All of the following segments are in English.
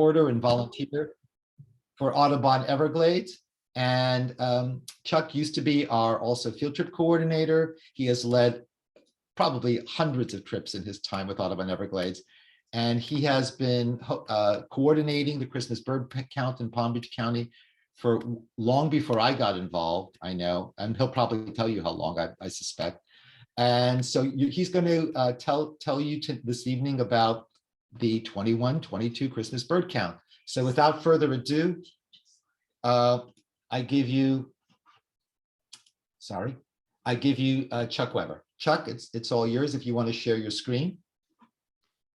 reporter and volunteer for Audubon Everglades. And Chuck used to be our also field trip coordinator. He has led probably hundreds of trips in his time with Audubon Everglades. And he has been coordinating the Christmas bird count in Palm Beach County for long before I got involved, I know, and he'll probably tell you how long, I suspect. And so he's going to tell you this evening about the 21-22 Christmas bird count. So without further ado, I give you Chuck Weber. Chuck, it's all yours if you want to share your screen.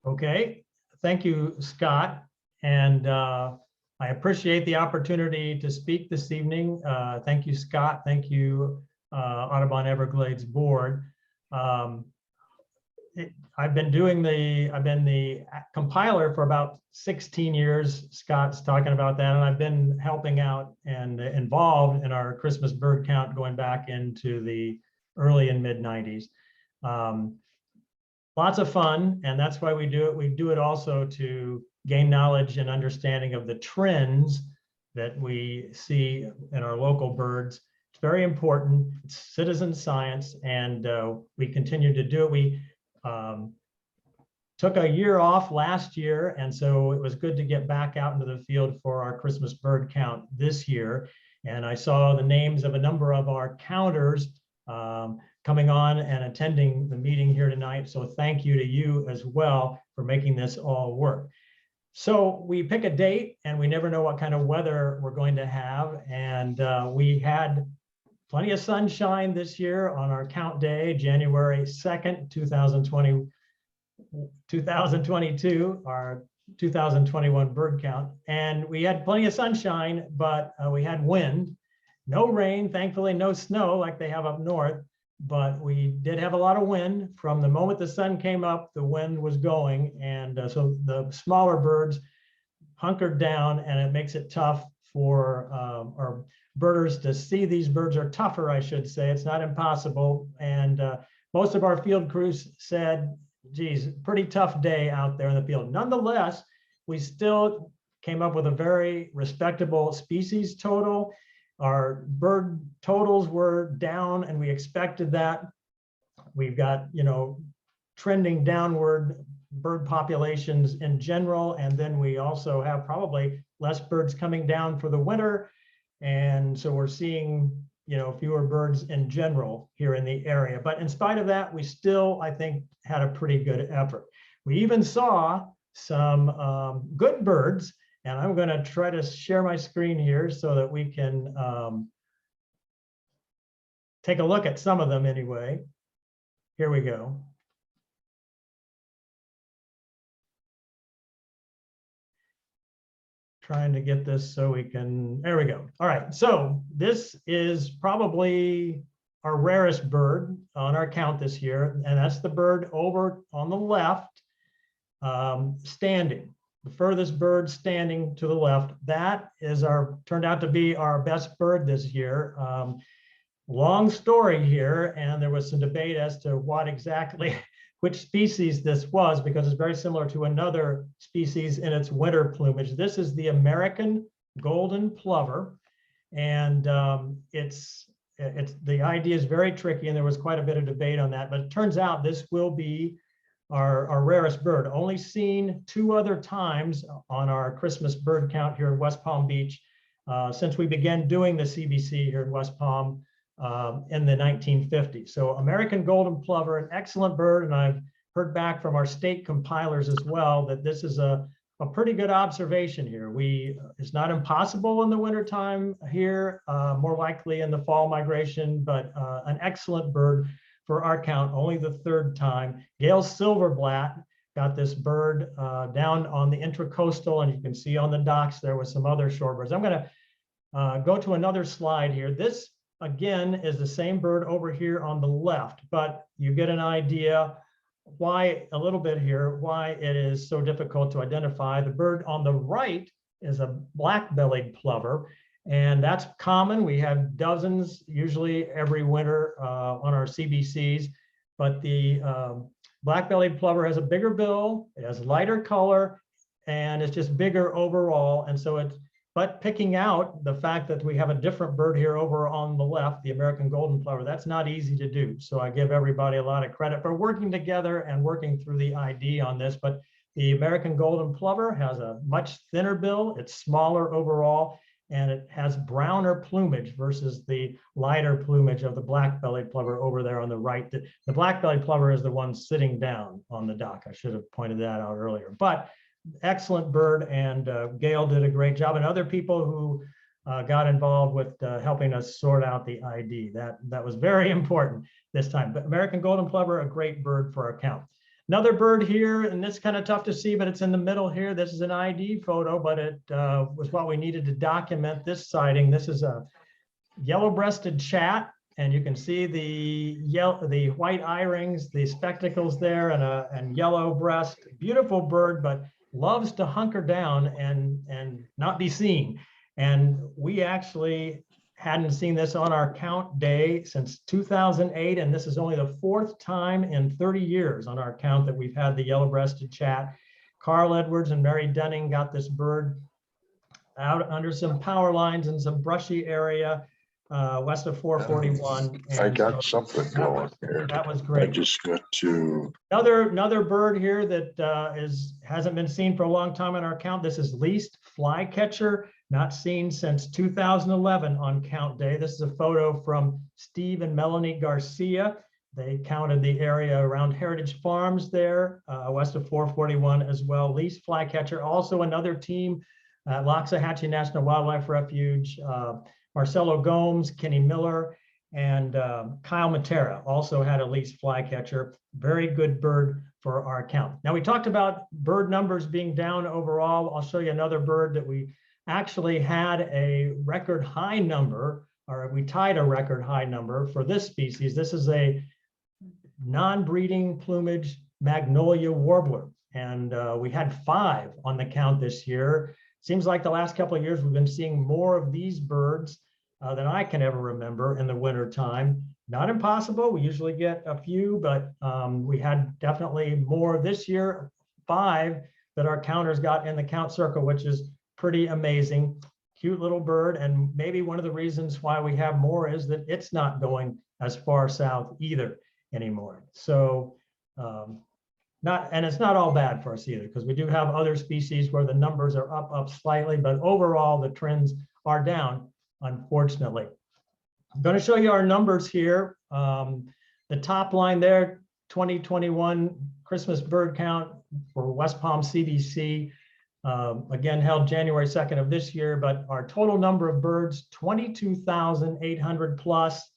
Okay, thank you, Scott. And I appreciate the opportunity to speak this evening. Thank you, Scott. Thank you, Audubon Everglades Board. I've been the compiler for about 16 years. Scott's talking about that, and I've been helping out and involved in our Christmas bird count going back into the early and mid 90s. Lots of fun, and that's why we do it. We do it also to gain knowledge and understanding of the trends that we see in our local birds. It's very important. It's citizen science, and we continue to do it. We took a year off last year, and so it was good to get back out into the field for our Christmas bird count this year. And I saw the names of a number of our counters coming on and attending the meeting here tonight. So thank you to you as well for making this all work. So we pick a date, and we never know what kind of weather we're going to have. And we had plenty of sunshine this year on our count day, January 2nd, 2022, our 2021 bird count. And we had plenty of sunshine, but we had wind, no rain, thankfully no snow like they have up north, but we did have a lot of wind. From the moment the sun came up, the wind was going. And so the smaller birds hunkered down, and it makes it tough for our birders to see. These birds are tougher, I should say. It's not impossible. And most of our field crews said, geez, pretty tough day out there in the field. Nonetheless, we still came up with a very respectable species total. Our bird totals were down, and we expected that. We've got, trending downward bird populations in general, and then we also have probably less birds coming down for the winter. And so we're seeing, fewer birds in general here in the area. But in spite of that, we still, I think, had a pretty good effort. We even saw some good birds, and I'm going to try to share my screen here so that we can take a look at some of them anyway. Here we go. Trying to get this so we can, there we go. All right, so this is probably our rarest bird on our count this year, and that's the bird over on the left, standing. The furthest bird standing to the left. That is turned out to be our best bird this year. Long story here, and there was some debate as to what exactly, which species this was, because it's very similar to another species in its winter plumage. This is the American golden plover, and the idea is very tricky, and there was quite a bit of debate on that, but it turns out this will be our rarest bird, only seen 2 other times on our Christmas bird count here in West Palm Beach since we began doing the CBC here in West Palm in the 1950s. So American golden plover, an excellent bird, and I've heard back from our state compilers as well that this is a pretty good observation here. It's not impossible in the wintertime here, more likely in the fall migration, but an excellent bird for our count, only the 3rd time. Gale silverblatt got this bird down on the intracoastal, and you can see on the docks there was some other shorebirds. I'm going to go to another slide here. This, again, is the same bird over here on the left, but you get an idea why it is so difficult to identify. The bird on the right is a black-bellied plover, and that's common. We have dozens usually every winter on our CBCs, but the black-bellied plover has a bigger bill, it has lighter color, and it's just bigger overall. And so it's, but picking out the fact that we have a different bird here over on the left, the American golden plover, that's not easy to do. So I give everybody a lot of credit for working together and working through the ID on this. But the American golden plover has a much thinner bill. It's smaller overall, and it has browner plumage versus the lighter plumage of the black-bellied plover over there on the right. The black-bellied plover is the one sitting down on the dock. I should have pointed that out earlier. But excellent bird, and Gail did a great job, and other people who got involved with helping us sort out the ID. That was very important this time. But American golden plover, a great bird for our count. Another bird here, and it's kind of tough to see, but it's in the middle here. This is an ID photo, but it was what we needed to document this sighting. This is a yellow-breasted chat, and you can see the white eye rings, the spectacles there, and yellow breast. Beautiful bird, but loves to hunker down and not be seen. And we actually hadn't seen this on our count day since 2008, and this is only the 4th time in 30 years on our count that we've had the yellow-breasted chat. Carl Edwards and Mary Dunning got this bird out under some power lines in some brushy area west of 441. I got something going here. That was I great. just got to. Another bird here that hasn't been seen for a long time on our count. This is least flycatcher, not seen since 2011 on count day. This is a photo from Steve and Melanie Garcia. They counted the area around Heritage Farms there, west of 441 as well. Least flycatcher, also another team at Loxahatchee National Wildlife Refuge. Marcelo Gomes, Kenny Miller, and Kyle Matera also had a least flycatcher. Very good bird for our count. Now, we talked about bird numbers being down overall. I'll show you another bird that we actually had a record high number, or we tied a record high number for this species. This is a non-breeding plumage Magnolia warbler, and we had 5 on the count this year. Seems like the last couple of years we've been seeing more of these birds than I can ever remember in the winter time. Not impossible, we usually get a few, but we had definitely more this year, 5 that our counters got in the count circle, which is pretty amazing. Cute little bird, and maybe one of the reasons why we have more is that it's not going as far south either anymore. So it's not all bad for us either, because we do have other species where the numbers are up slightly, but overall the trends are down, unfortunately. I'm going to show you our numbers here. The top line there, 2021 Christmas bird count for West Palm CBC, again held January 2nd of this year, but our total number of birds, 22,800 plus.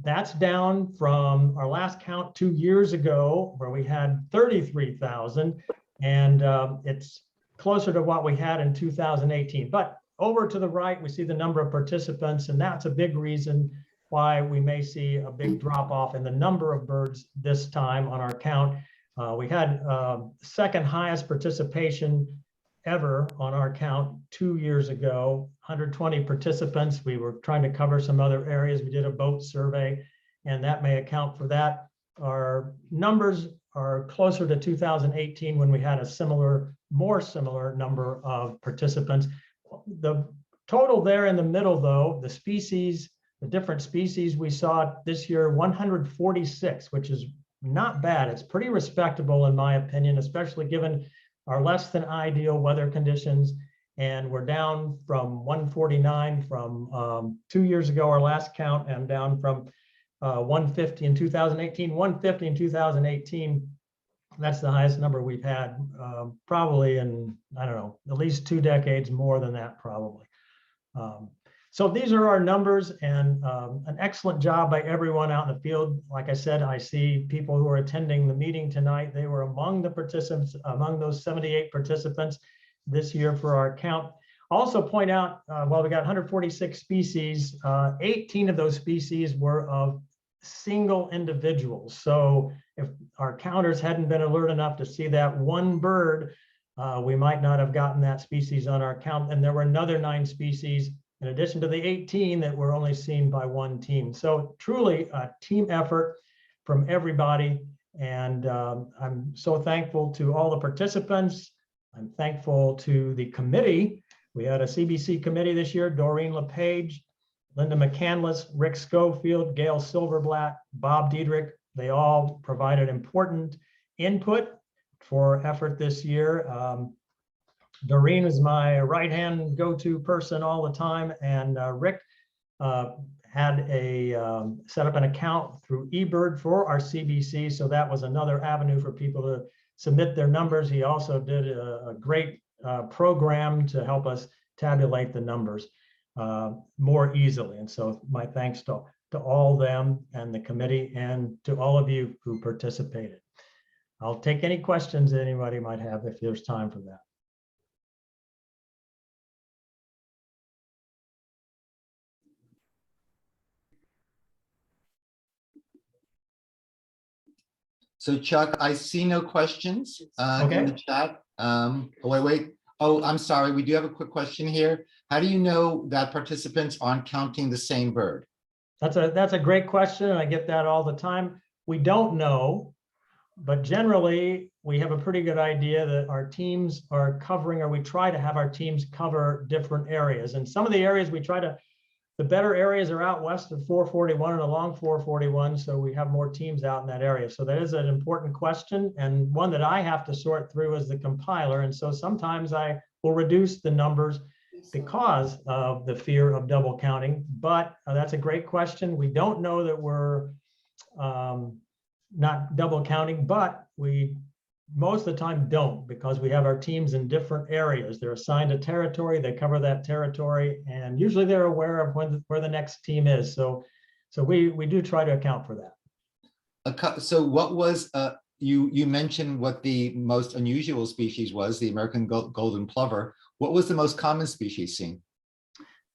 That's down from our last count 2 years ago, where we had 33,000, and it's closer to what we had in 2018. But over to the right, we see the number of participants, and that's a big reason why we may see a big drop off in the number of birds this time on our count. We had second highest participation ever on our count 2 years ago, 120 participants. We were trying to cover some other areas. We did a boat survey, and that may account for that. Our numbers are closer to 2018, when we had a more similar number of participants. The total there in the middle, though, the different species we saw this year, 146, which is not bad. It's pretty respectable in my opinion, especially given our less than ideal weather conditions. And we're down from 149 from 2 years ago, our last count, and down from 150 in 2018, 150 in 2018. That's the highest number we've had probably in, I don't know, at least 2 decades, more than that probably. So these are our numbers, and an excellent job by everyone out in the field. Like I said, I see people who are attending the meeting tonight. They were among the participants, among those 78 participants this year for our count. Also point out, while we got 146 species, 18 of those species were of single individuals. So if our counters hadn't been alert enough to see that one bird, we might not have gotten that species on our count. And there were another 9 species in addition to the 18 that were only seen by one team. So truly a team effort from everybody. And I'm so thankful to all the participants, I'm thankful to the committee. We had a CBC committee this year: Doreen LePage, Linda McCandless, Rick Schofield, Gail Silverblatt, Bob Diedrich. They all provided important input for effort this year. Doreen is my right-hand go-to person all the time, and Rick had set up an account through eBird for our CBC, so that was another avenue for people to submit their numbers. He also did a great program to help us tabulate the numbers more easily. And so my thanks to all them and the committee and to all of you who participated. I'll take any questions that anybody might have if there's time for that. So Chuck, I see no questions Okay. in the chat. Oh, wait. Oh, I'm sorry. We do have a quick question here. How do you know that participants aren't counting the same bird? That's a great question, and I get that all the time. We don't know, but generally we have a pretty good idea that our teams are covering, or we try to have our teams cover different areas. And some of the areas the better areas are out west of 441 and along 441, so we have more teams out in that area. So that is an important question, and one that I have to sort through as the compiler. And so sometimes I will reduce the numbers because of the fear of double counting, but that's a great question. We don't know that we're not double counting, but we most of the time don't, because we have our teams in different areas. They're assigned a territory, they cover that territory, and usually they're aware of where the next team is. So we do try to account for that. So what was, you mentioned what the most unusual species was, the American golden plover. What was the most common species seen?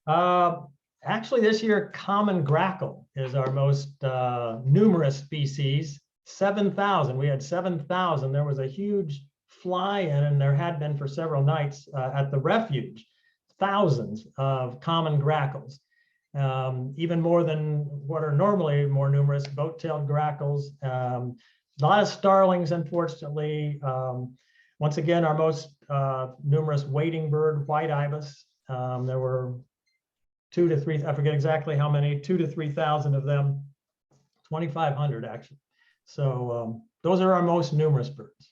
Actually, this year, common grackle is our most numerous species. 7,000. We had 7,000. There was a huge fly-in, and there had been for several nights at the refuge. Thousands of common grackles, even more than what are normally more numerous boat-tailed grackles. A lot of starlings, unfortunately. Once again, our most numerous wading bird, white ibis. There were 2 to 3, I forget exactly how many, 2,000 to 3,000 of them, 2,500 actually. So those are our most numerous birds.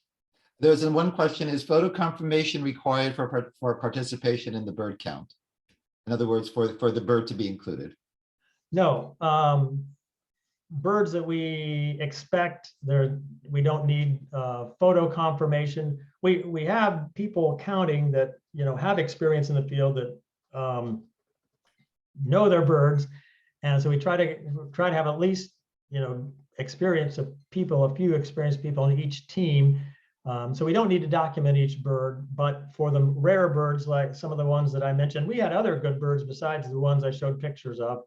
There's one question: is photo confirmation required for participation in the bird count? In other words, for the bird to be included? No. Birds that we expect, we don't need photo confirmation. We have people counting that have experience in the field that know their birds, and so we try to have at least experience of people, a few experienced people on each team. So we don't need to document each bird, but for the rare birds, like some of the ones that I mentioned, we had other good birds besides the ones I showed pictures of.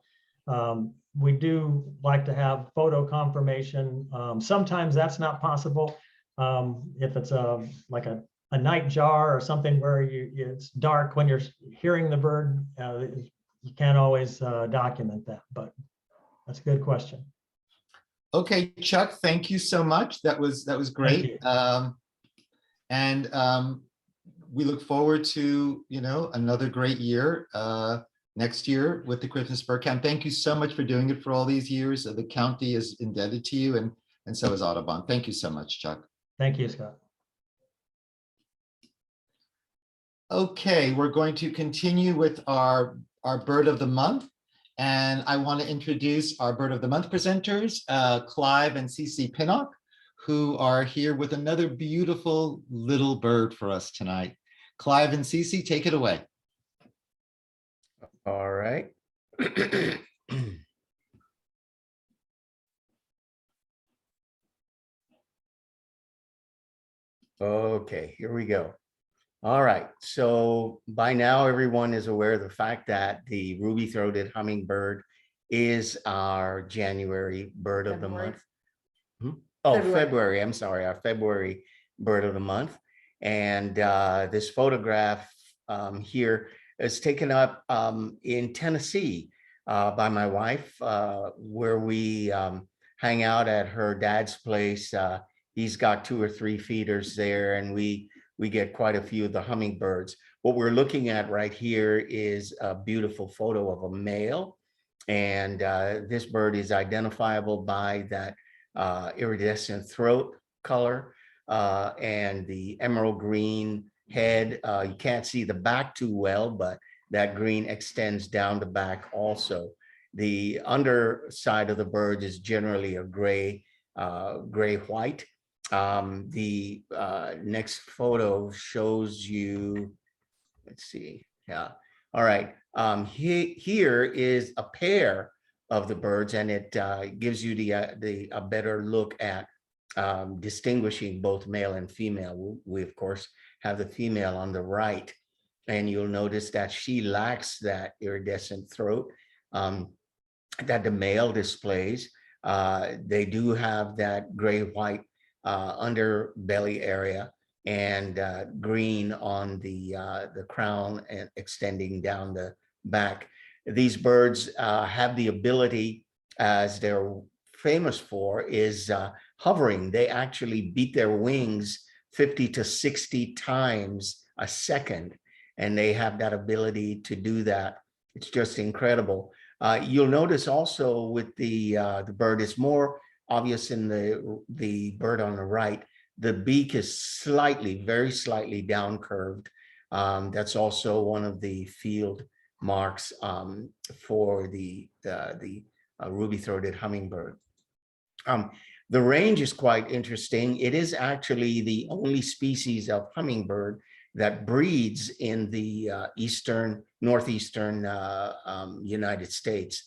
We do like to have photo confirmation. Sometimes that's not possible. If it's like a nightjar or something where it's dark when you're hearing the bird, you can't always document that, but that's a good question. Okay, Chuck, thank you so much. That was great. We look forward to another great year next year with the Christmas Bird Count. Thank you so much for doing it for all these years. The county is indebted to you, and so is Audubon. Thank you so much, Chuck. Thank you, Scott. Okay, we're going to continue with our Bird of the Month. And I want to introduce our Bird of the Month presenters, Clive and Cece Pinnock, who are here with another beautiful little bird for us tonight. Clive and Cece, take it away. All right. Okay, here we go. All right, so by now everyone is aware of the fact that the ruby-throated hummingbird is our January bird of the month. Oh, February, I'm sorry, our February bird of the month. And this photograph here is taken up in Tennessee by my wife, where we hang out at her dad's place. He's got 2 or 3 feeders there, and we we get quite a few of the hummingbirds. What we're looking at right here is a beautiful photo of a male. And this bird is identifiable by that iridescent throat color and the emerald green head. You can't see the back too well, but that green extends down the back also. The underside of the bird is generally a gray, gray-white. The next photo shows you, let's see, yeah. All right, here is a pair of the birds, and it gives you a better look at distinguishing both male and female. We of course have the female on the right, and you'll notice that she lacks that iridescent throat that the male displays. They do have that gray-white underbelly area and green on the crown and extending down the back. These birds have the ability, as they're famous for, is hovering. They actually beat their wings 50 to 60 times a second, and they have that ability to do that. It's just incredible. You'll notice also with the bird, it's more obvious in the bird on the right. The beak is slightly, very slightly down curved. That's also one of the field marks for the ruby-throated hummingbird. The range is quite interesting. It is actually the only species of hummingbird that breeds in the northeastern United States.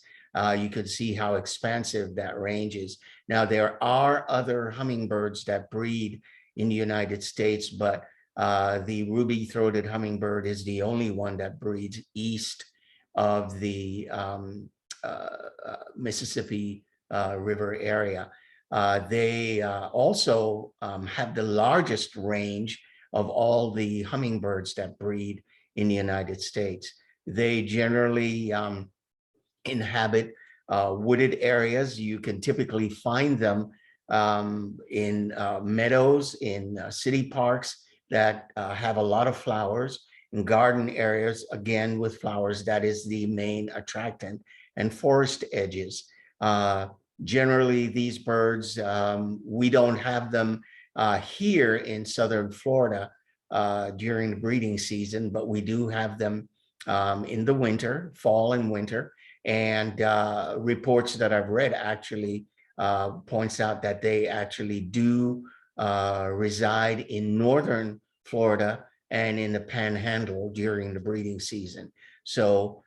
You can see how expansive that range is. Now, there are other hummingbirds that breed in the United States, but the ruby-throated hummingbird is the only one that breeds east of the Mississippi River area. They also have the largest range of all the hummingbirds that breed in the United States. They generally inhabit wooded areas. You can typically find them in meadows, in city parks that have a lot of flowers, in garden areas, again, with flowers. That is the main attractant, and forest edges. Generally, these birds, we don't have them here in southern Florida during the breeding season, but we do have them in the winter, fall and winter. And reports that I've read actually points out that they actually do reside in northern Florida and in the Panhandle during the breeding season. So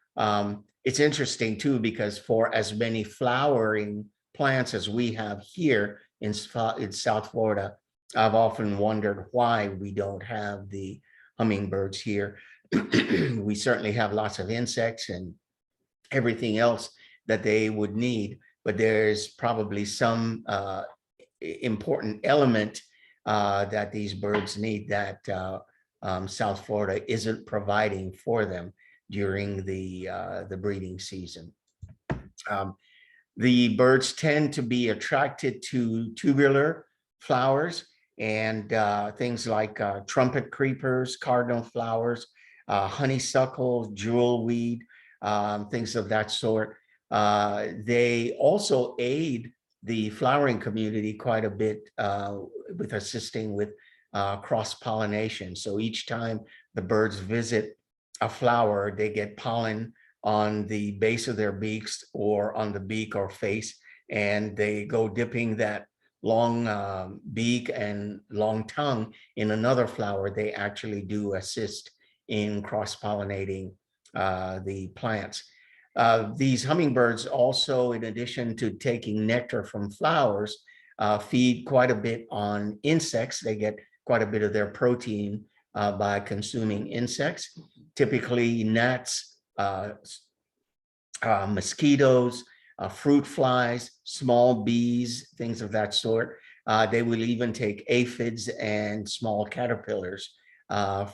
it's interesting too, because for as many flowering plants as we have here in South Florida, I've often wondered why we don't have the hummingbirds here. We certainly have lots of insects and everything else that they would need, but there's probably some important element that these birds need that South Florida isn't providing for them during the breeding season. The birds tend to be attracted to tubular flowers and things like trumpet creepers, cardinal flowers, honeysuckle, jewelweed, things of that sort. They also aid the flowering community quite a bit with assisting with cross-pollination. So each time the birds visit a flower, they get pollen on the base of their beaks or on the beak or face, and they go dipping that long beak and long tongue in another flower. They actually do assist in cross-pollinating the plants. These hummingbirds also, in addition to taking nectar from flowers, feed quite a bit on insects. They get quite a bit of their protein by consuming insects, typically gnats, mosquitoes, fruit flies, small bees, things of that sort. They will even take aphids and small caterpillars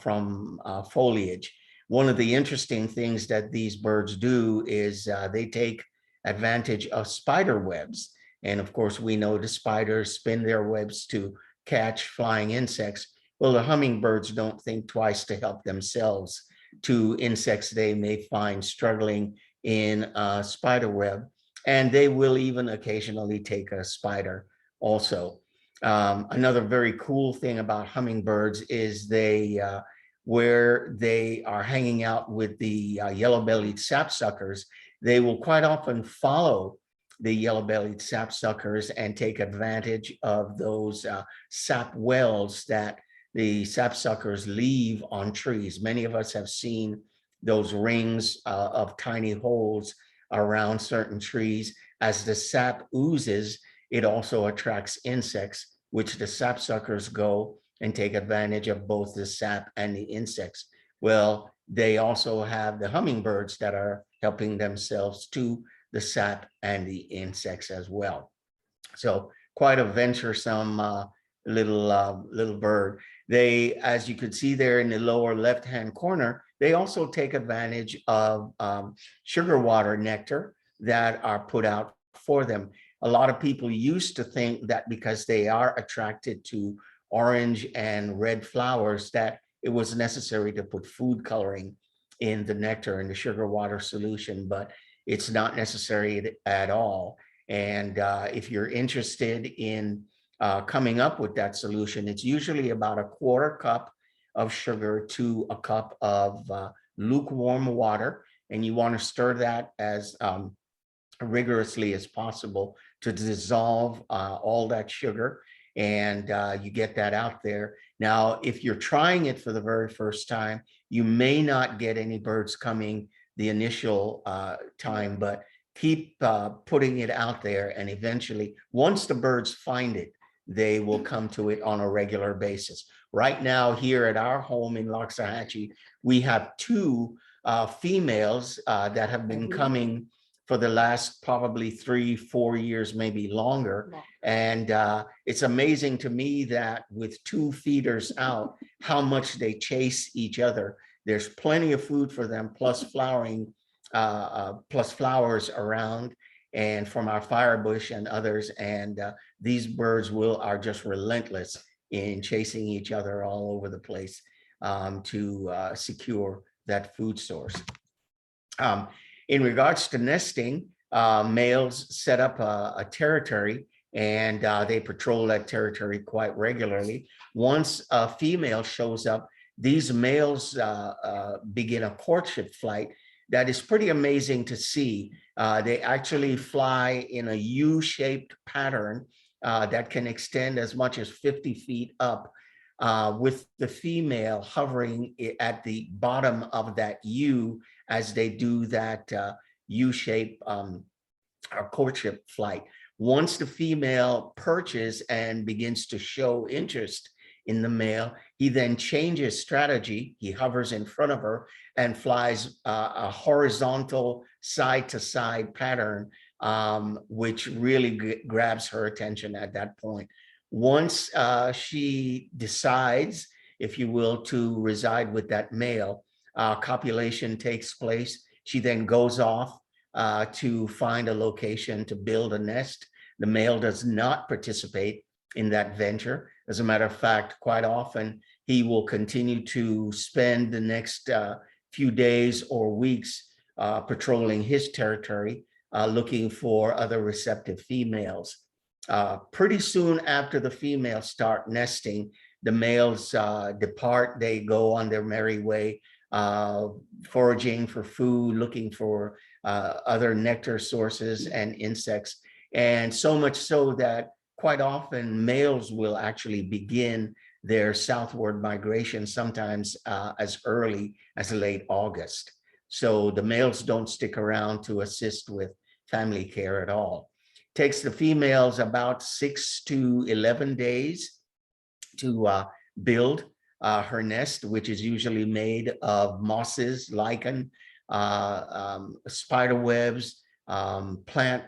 from foliage. One of the interesting things that these birds do is they take advantage of spider webs. And of course, we know the spiders spin their webs to catch flying insects. Well, the hummingbirds don't think twice to help themselves to insects they may find struggling in a spider web, and they will even occasionally take a spider also. Another very cool thing about hummingbirds is where they are hanging out with the yellow-bellied sapsuckers, they will quite often follow the yellow-bellied sapsuckers and take advantage of those sap wells that the sapsuckers leave on trees. Many of us have seen those rings of tiny holes around certain trees. As the sap oozes, it also attracts insects, which the sapsuckers go and take advantage of both the sap and the insects. Well, they also have the hummingbirds that are helping themselves to the sap and the insects as well. So quite a venturesome little bird. They, as you can see there in the lower left-hand corner, they also take advantage of sugar water nectar that are put out for them. A lot of people used to think that because they are attracted to orange and red flowers, that it was necessary to put food coloring in the nectar and the sugar water solution, but it's not necessary at all. And if you're interested in coming up with that solution, it's usually about a quarter cup of sugar to a cup of lukewarm water. And you want to stir that as rigorously as possible to dissolve all that sugar. And you get that out there. Now, if you're trying it for the very first time, you may not get any birds coming the initial time, but keep putting it out there. And eventually, once the birds find it, they will come to it on a regular basis. Right now, here at our home in Loxahatchee, we have two females that have been coming for the last probably 3-4 years, maybe longer. And it's amazing to me that with two feeders out, how much they chase each other. There's plenty of food for them, plus flowering, plus flowers around, and from our firebush and others. And these birds are just relentless in chasing each other all over the place to secure that food source. In regards to nesting, males set up a territory, and they patrol that territory quite regularly. Once a female shows up, these males begin a courtship flight that is pretty amazing to see. They actually fly in a U-shaped pattern that can extend as much as 50 feet up, with the female hovering at the bottom of that U as they do that U-shaped courtship flight. Once the female perches and begins to show interest in the male, he then changes strategy. He hovers in front of her and flies a horizontal side-to-side pattern, which really grabs her attention at that point. Once she decides, if you will, to reside with that male, copulation takes place. She then goes off to find a location to build a nest. The male does not participate in that venture. As a matter of fact, quite often he will continue to spend the next few days or weeks patrolling his territory, looking for other receptive females. Pretty soon after the females start nesting, the males depart. They go on their merry way, foraging for food, looking for other nectar sources and insects. And so much so that quite often males will actually begin their southward migration, sometimes as early as late August. So the males don't stick around to assist with family care at all. It takes the females about 6 to 11 days to build her nest, which is usually made of mosses, lichen, spider webs, plant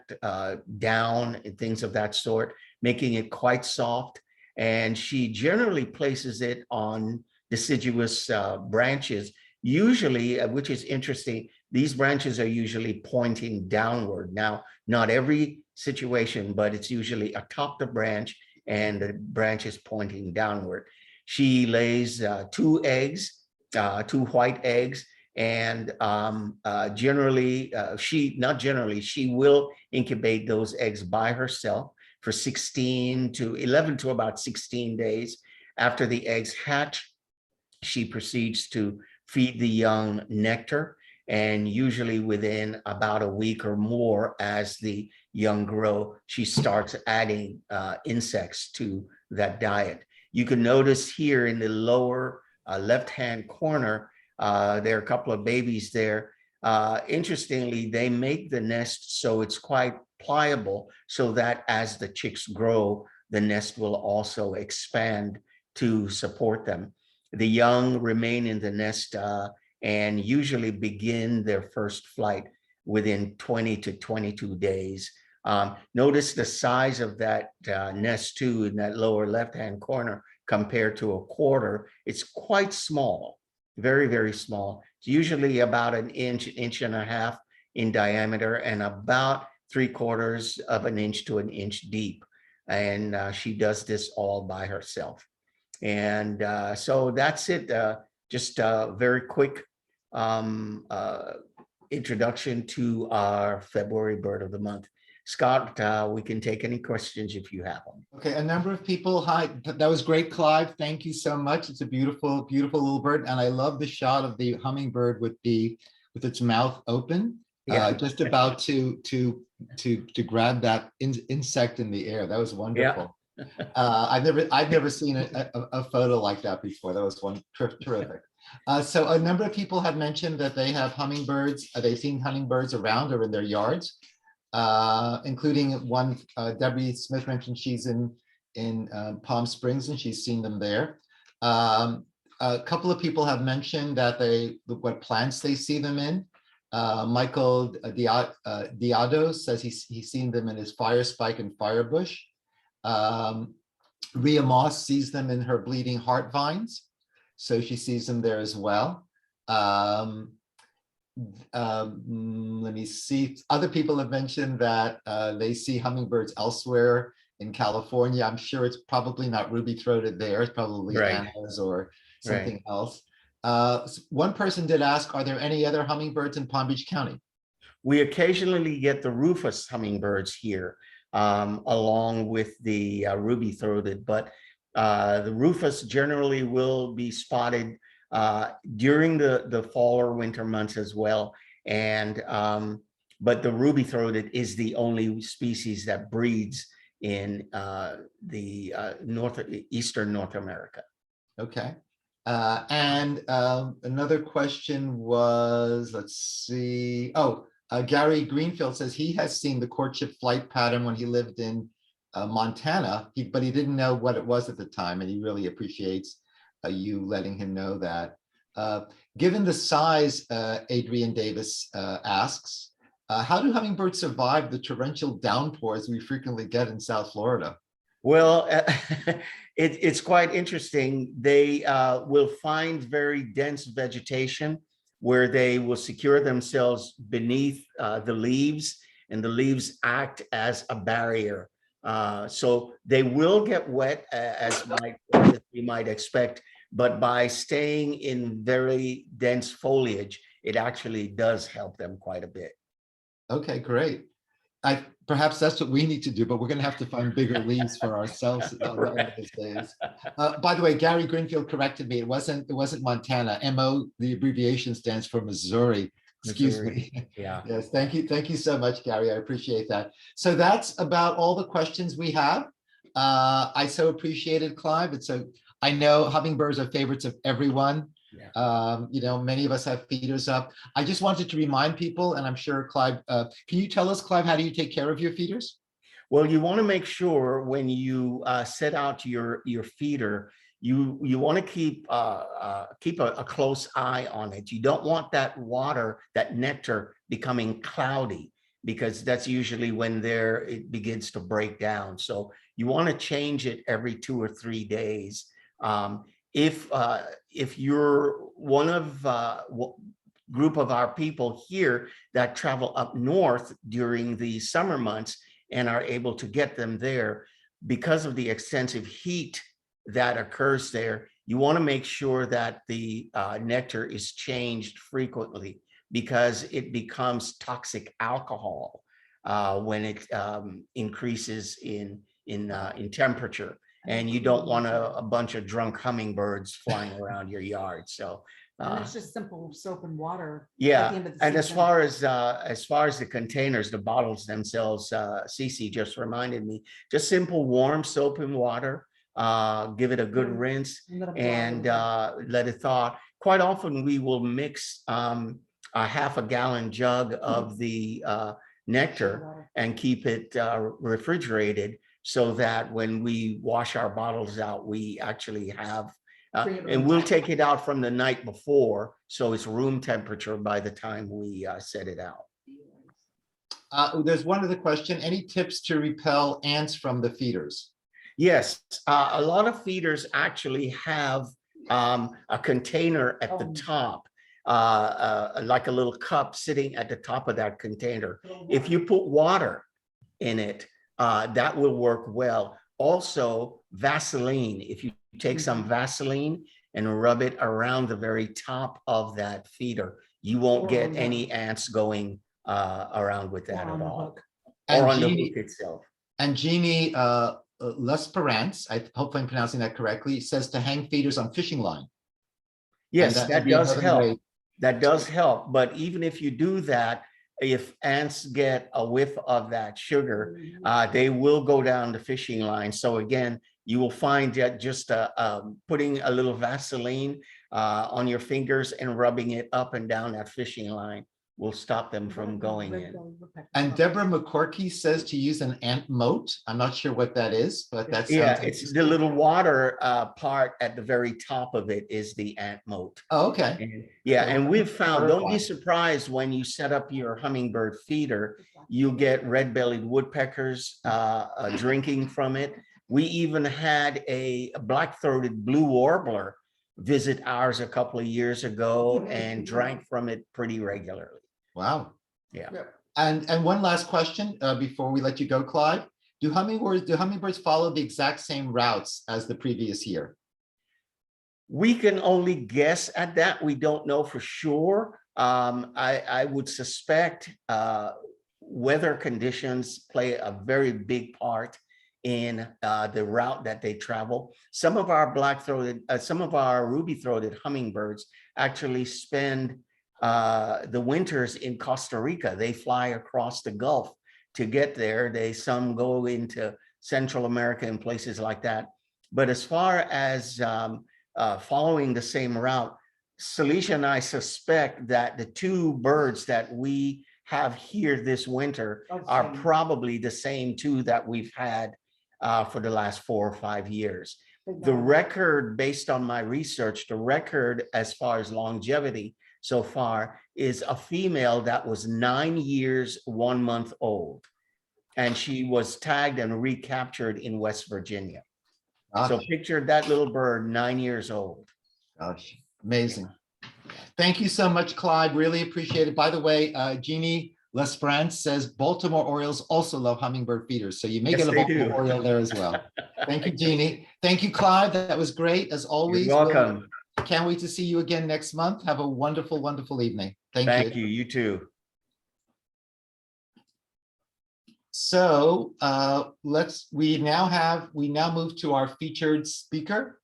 down, and things of that sort, making it quite soft. And she generally places it on deciduous branches, usually, which is interesting, these branches are usually pointing downward. Now, not every situation, but it's usually atop the branch and the branch is pointing downward. She lays two eggs, two white eggs, and generally, she will incubate those eggs by herself for 11 to about 16 days. After the eggs hatch, she proceeds to feed the young nectar, and usually within about a week or more, as the young grow, she starts adding insects to that diet. You can notice here in the lower left-hand corner, there are a couple of babies there. Interestingly, they make the nest so it's quite pliable, so that as the chicks grow, the nest will also expand to support them. The young remain in the nest and usually begin their first flight within 20 to 22 days. Notice the size of that nest too in that lower left-hand corner compared to a quarter. It's quite small, very, very small. It's usually about an inch and a half in diameter, and about 3/4 of an inch to an inch deep. And she does this all by herself. And so that's it. Just a very quick introduction to our February bird of the month. Scott, we can take any questions if you have them. Okay, a number of people. Hi, that was great, Clive. Thank you so much. It's a beautiful, beautiful little bird, and I love the shot of the hummingbird with its mouth open, Yeah. just about to grab that insect in the air. That was wonderful. I've never seen a photo like that before. That was terrific. So a number of people have mentioned that they have hummingbirds. They've seen hummingbirds around or in their yards, including one. Debbie Smith mentioned she's in Palm Springs and she's seen them there. A couple of people have mentioned that what plants they see them in. Michael Diado says he's seen them in his fire spike and firebush. Rhea Moss sees them in her bleeding heart vines, so she sees them there as well. Let me see. Other people have mentioned that they see hummingbirds elsewhere in California. I'm sure it's probably not ruby-throated there. It's probably Anna's or something else. One person did ask, are there any other hummingbirds in Palm Beach County? We occasionally get the rufous hummingbirds here, along with the ruby-throated, but the rufous generally will be spotted during the fall or winter months as well. And but the ruby-throated is the only species that breeds in the eastern North America. Okay. And another question was, let's see. Oh, Gary Greenfield says he has seen the courtship flight pattern when he lived in Montana, but he didn't know what it was at the time, and he really appreciates you letting him know that. Given the size, Adrian Davis asks, how do hummingbirds survive the torrential downpours we frequently get in South Florida? Well, it's quite interesting. They will find very dense vegetation where they will secure themselves beneath the leaves, and the leaves act as a barrier. So they will get wet, as you might expect, but by staying in very dense foliage, it actually does help them quite a bit. Okay, great. Perhaps that's what we need to do, but we're going to have to find bigger leaves for ourselves these days. By the way, Gary Greenfield corrected me. It wasn't Montana. MO, the abbreviation stands for Missouri. Excuse me. Yeah. Yes. Thank you so much, Gary. I appreciate that. So that's about all the questions we have. I so appreciate it, Clive. I know hummingbirds are favorites of everyone. Yeah. Many of us have feeders up. I just wanted to remind people, and I'm sure Clive, can you tell us, Clive, how do you take care of your feeders? Well, you want to make sure when you set out your feeder, you want to keep a close eye on it. You don't want that water, that nectar, becoming cloudy, because that's usually when it begins to break down. So you want to change it every 2 or 3 days. If you're one of group of our people here that travel up north during the summer months and are able to get them there, because of the extensive heat that occurs there, you want to make sure that the nectar is changed frequently, because it becomes toxic alcohol when it increases in temperature, and you don't want a bunch of drunk hummingbirds flying around your yard. So And it's just simple soap and water. at the yeah, end of the and season. as far as the containers, the bottles themselves, Cece just reminded me, just simple warm soap and water. Give it a good rinse And let 'em dry a and little let it thaw. Quite often we will mix a half a gallon jug of the bit. nectar Water. and keep it refrigerated, so that when we wash our bottles out, we actually have, Bring it and room we'll temp. take it out from the night before, so it's room temperature by the time we set it out. There's one other question. Any tips to repel ants from the feeders? Yes, a lot of feeders actually have a container at the Oh. top, like a little cup sitting at the top of that container. If you put water in it, that will work well. Also, Vaseline, if you take some Vaseline and rub it around the very top of that feeder, you won't Or get on the- any ants going around with that Or on at the all. hook. Or And on the Jeannie, hook itself. and Jeannie L'Esperance, I hope I'm pronouncing that correctly, says to hang feeders on fishing line. Yes, that that would be does another help. way- That does help. But even if you do that, if ants get a whiff of that sugar, they will go down the fishing line. So again, you will find that just putting a little Vaseline on your fingers and rubbing it up and down that fishing line will stop them from going in. And Deborah McCorkey says to use an ant moat. I'm not sure what that is, but that Yeah, sounds it's the interesting. little water part at the very top of it is the ant moat. Oh, okay. And yeah, and we've found, don't be Clarify. surprised when you set up your hummingbird feeder, you get red-bellied woodpeckers drinking from it. We even had a black-throated blue warbler visit ours a couple of years ago and drank from it pretty regularly. Wow. Yeah. And one last question before we let you go, Clyde. Do hummingbirds follow the exact same routes as the previous year? We can only guess at that. We don't know for sure. I would suspect weather conditions play a very big part in the route that they travel. Some of our some of our ruby-throated hummingbirds actually spend the winters in Costa Rica. They fly across the Gulf to get there. Some go into Central America and places like that. But as far as following the same route, Celicia and I suspect that the two birds that we have here this winter are probably the same two that we've had for the last 4 or 5 years. The record, based on my research, the record as far as longevity so far is a female that was 9 years, 1 month old. And she was tagged and recaptured in West Virginia. So picture that little bird, 9 years old. Gosh, amazing. Thank you so much, Clyde. Really appreciate it. By the way, Jeannie L'Esperance says Baltimore Orioles also love hummingbird feeders. So you may Yes, get a they Baltimore do. Oriole there as well. Thank you, Jeannie. Thank you, Clyde. That was great as always. You're welcome. Can't wait to see you again next month. Have a wonderful, wonderful evening. Thank you. You too. So we now move to our featured speaker.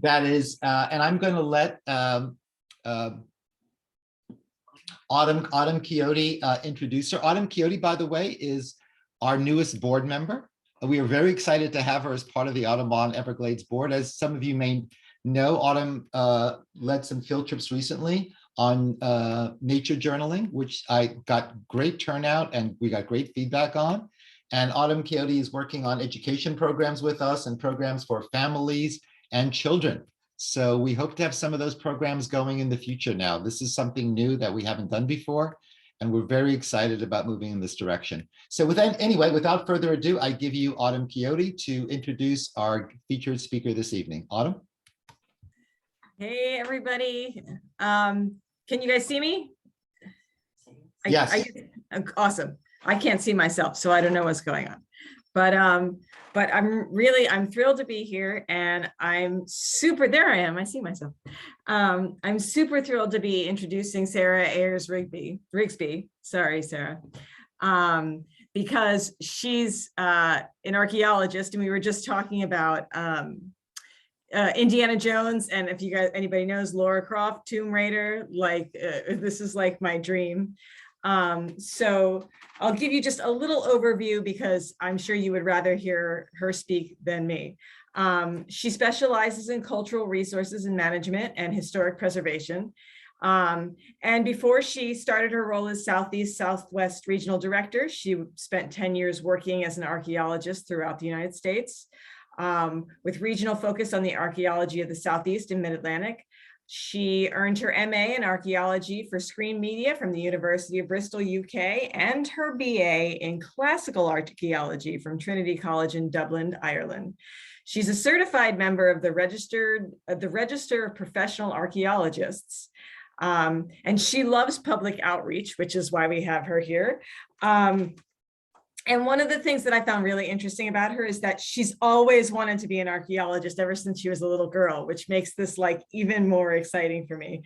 That is, and I'm going to let Autumn Coyote introduce her. Autumn Coyote, by the way, is our newest board member. We are very excited to have her as part of the Audubon Everglades board. As some of you may know, Autumn led some field trips recently on nature journaling, which I got great turnout and we got great feedback on. And Autumn Coyote is working on education programs with us and programs for families and children. So we hope to have some of those programs going in the future now. This is something new that we haven't done before, and we're very excited about moving in this direction. So without further ado, I give you Autumn Coyote to introduce our featured speaker this evening. Autumn? Hey, everybody. Can you guys see me? Yes. Awesome. I can't see myself, so I don't know what's going on. But but I'm thrilled to be here, and there I am, I see myself. I'm super thrilled to be introducing Sara Ayers-Rigsby, sorry, Sara, because she's an archaeologist, and we were just talking about Indiana Jones, and if anybody knows Lara Croft, Tomb Raider, like this is like my dream. So I'll give you just a little overview because I'm sure you would rather hear her speak than me. She specializes in cultural resources and management and historic preservation. And before she started her role as Southeast Southwest Regional Director, she spent 10 years working as an archaeologist throughout the United States, with regional focus on the archaeology of the Southeast and Mid-Atlantic. She earned her MA in archaeology for screen media from the University of Bristol, UK, and her BA in classical archaeology from Trinity College in Dublin, Ireland. She's a certified member of the Register of Professional Archaeologists. And she loves public outreach, which is why we have her here. And one of the things that I found really interesting about her is that she's always wanted to be an archaeologist ever since she was a little girl, which makes this like even more exciting for me.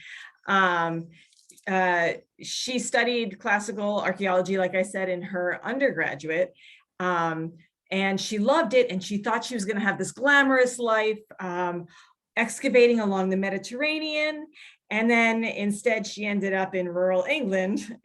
She studied classical archaeology, like I said, in her undergraduate, and she loved it. And she thought she was going to have this glamorous life, excavating along the Mediterranean. And then instead, she ended up in rural England,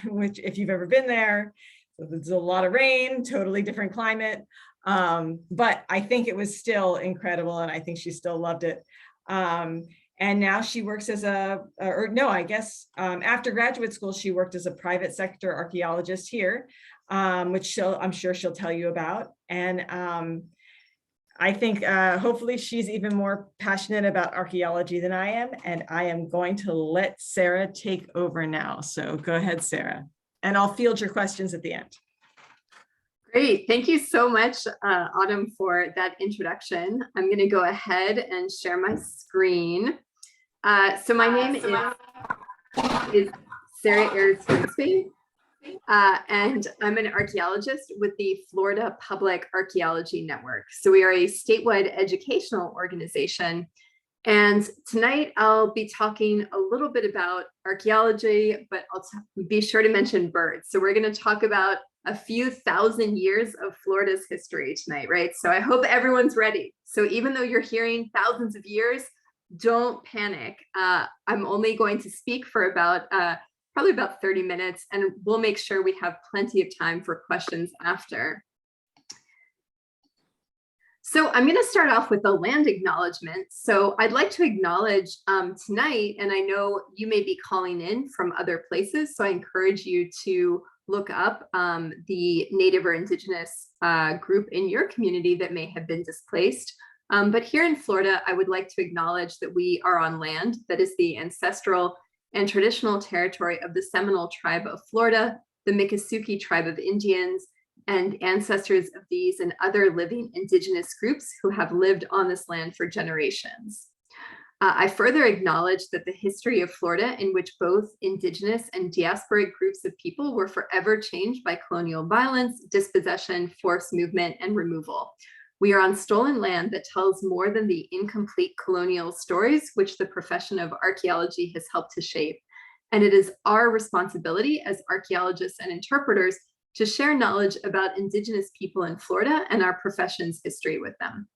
which, if you've ever been there, there's a lot of rain, totally different climate. But I think it was still incredible, and I think she still loved it. And now she works as after graduate school, she worked as a private sector archaeologist here, which I'm sure she'll tell you about. And I think hopefully she's even more passionate about archaeology than I am, and I am going to let Sara take over now. So go ahead, Sara. And I'll field your questions at the end. Great. Thank you so much, Autumn, for that introduction. I'm going to go ahead and share my screen. So my name is Sara Ayers-Rigsby, and I'm an archaeologist with the Florida Public Archaeology Network. So we are a statewide educational organization. And tonight I'll be talking a little bit about archaeology, but I'll be sure to mention birds. So we're going to talk about a few thousand years of Florida's history tonight, right? So I hope everyone's ready. So even though you're hearing thousands of years, don't panic. I'm only going to speak for probably about 30 minutes, and we'll make sure we have plenty of time for questions after. So I'm going to start off with a land acknowledgement. So I'd like to acknowledge tonight, and I know you may be calling in from other places, so I encourage you to look up the Native or Indigenous group in your community that may have been displaced. But here in Florida, I would like to acknowledge that we are on land that is the ancestral and traditional territory of the Seminole tribe of Florida, the Miccosukee tribe of Indians, and ancestors of these and other living indigenous groups who have lived on this land for generations. I further acknowledge that the history of Florida, in which both indigenous and diasporic groups of people were forever changed by colonial violence, dispossession, forced movement, and removal. We are on stolen land that tells more than the incomplete colonial stories which the profession of archaeology has helped to shape. And it is our responsibility as archaeologists and interpreters to share knowledge about indigenous people in Florida and our profession's history with them.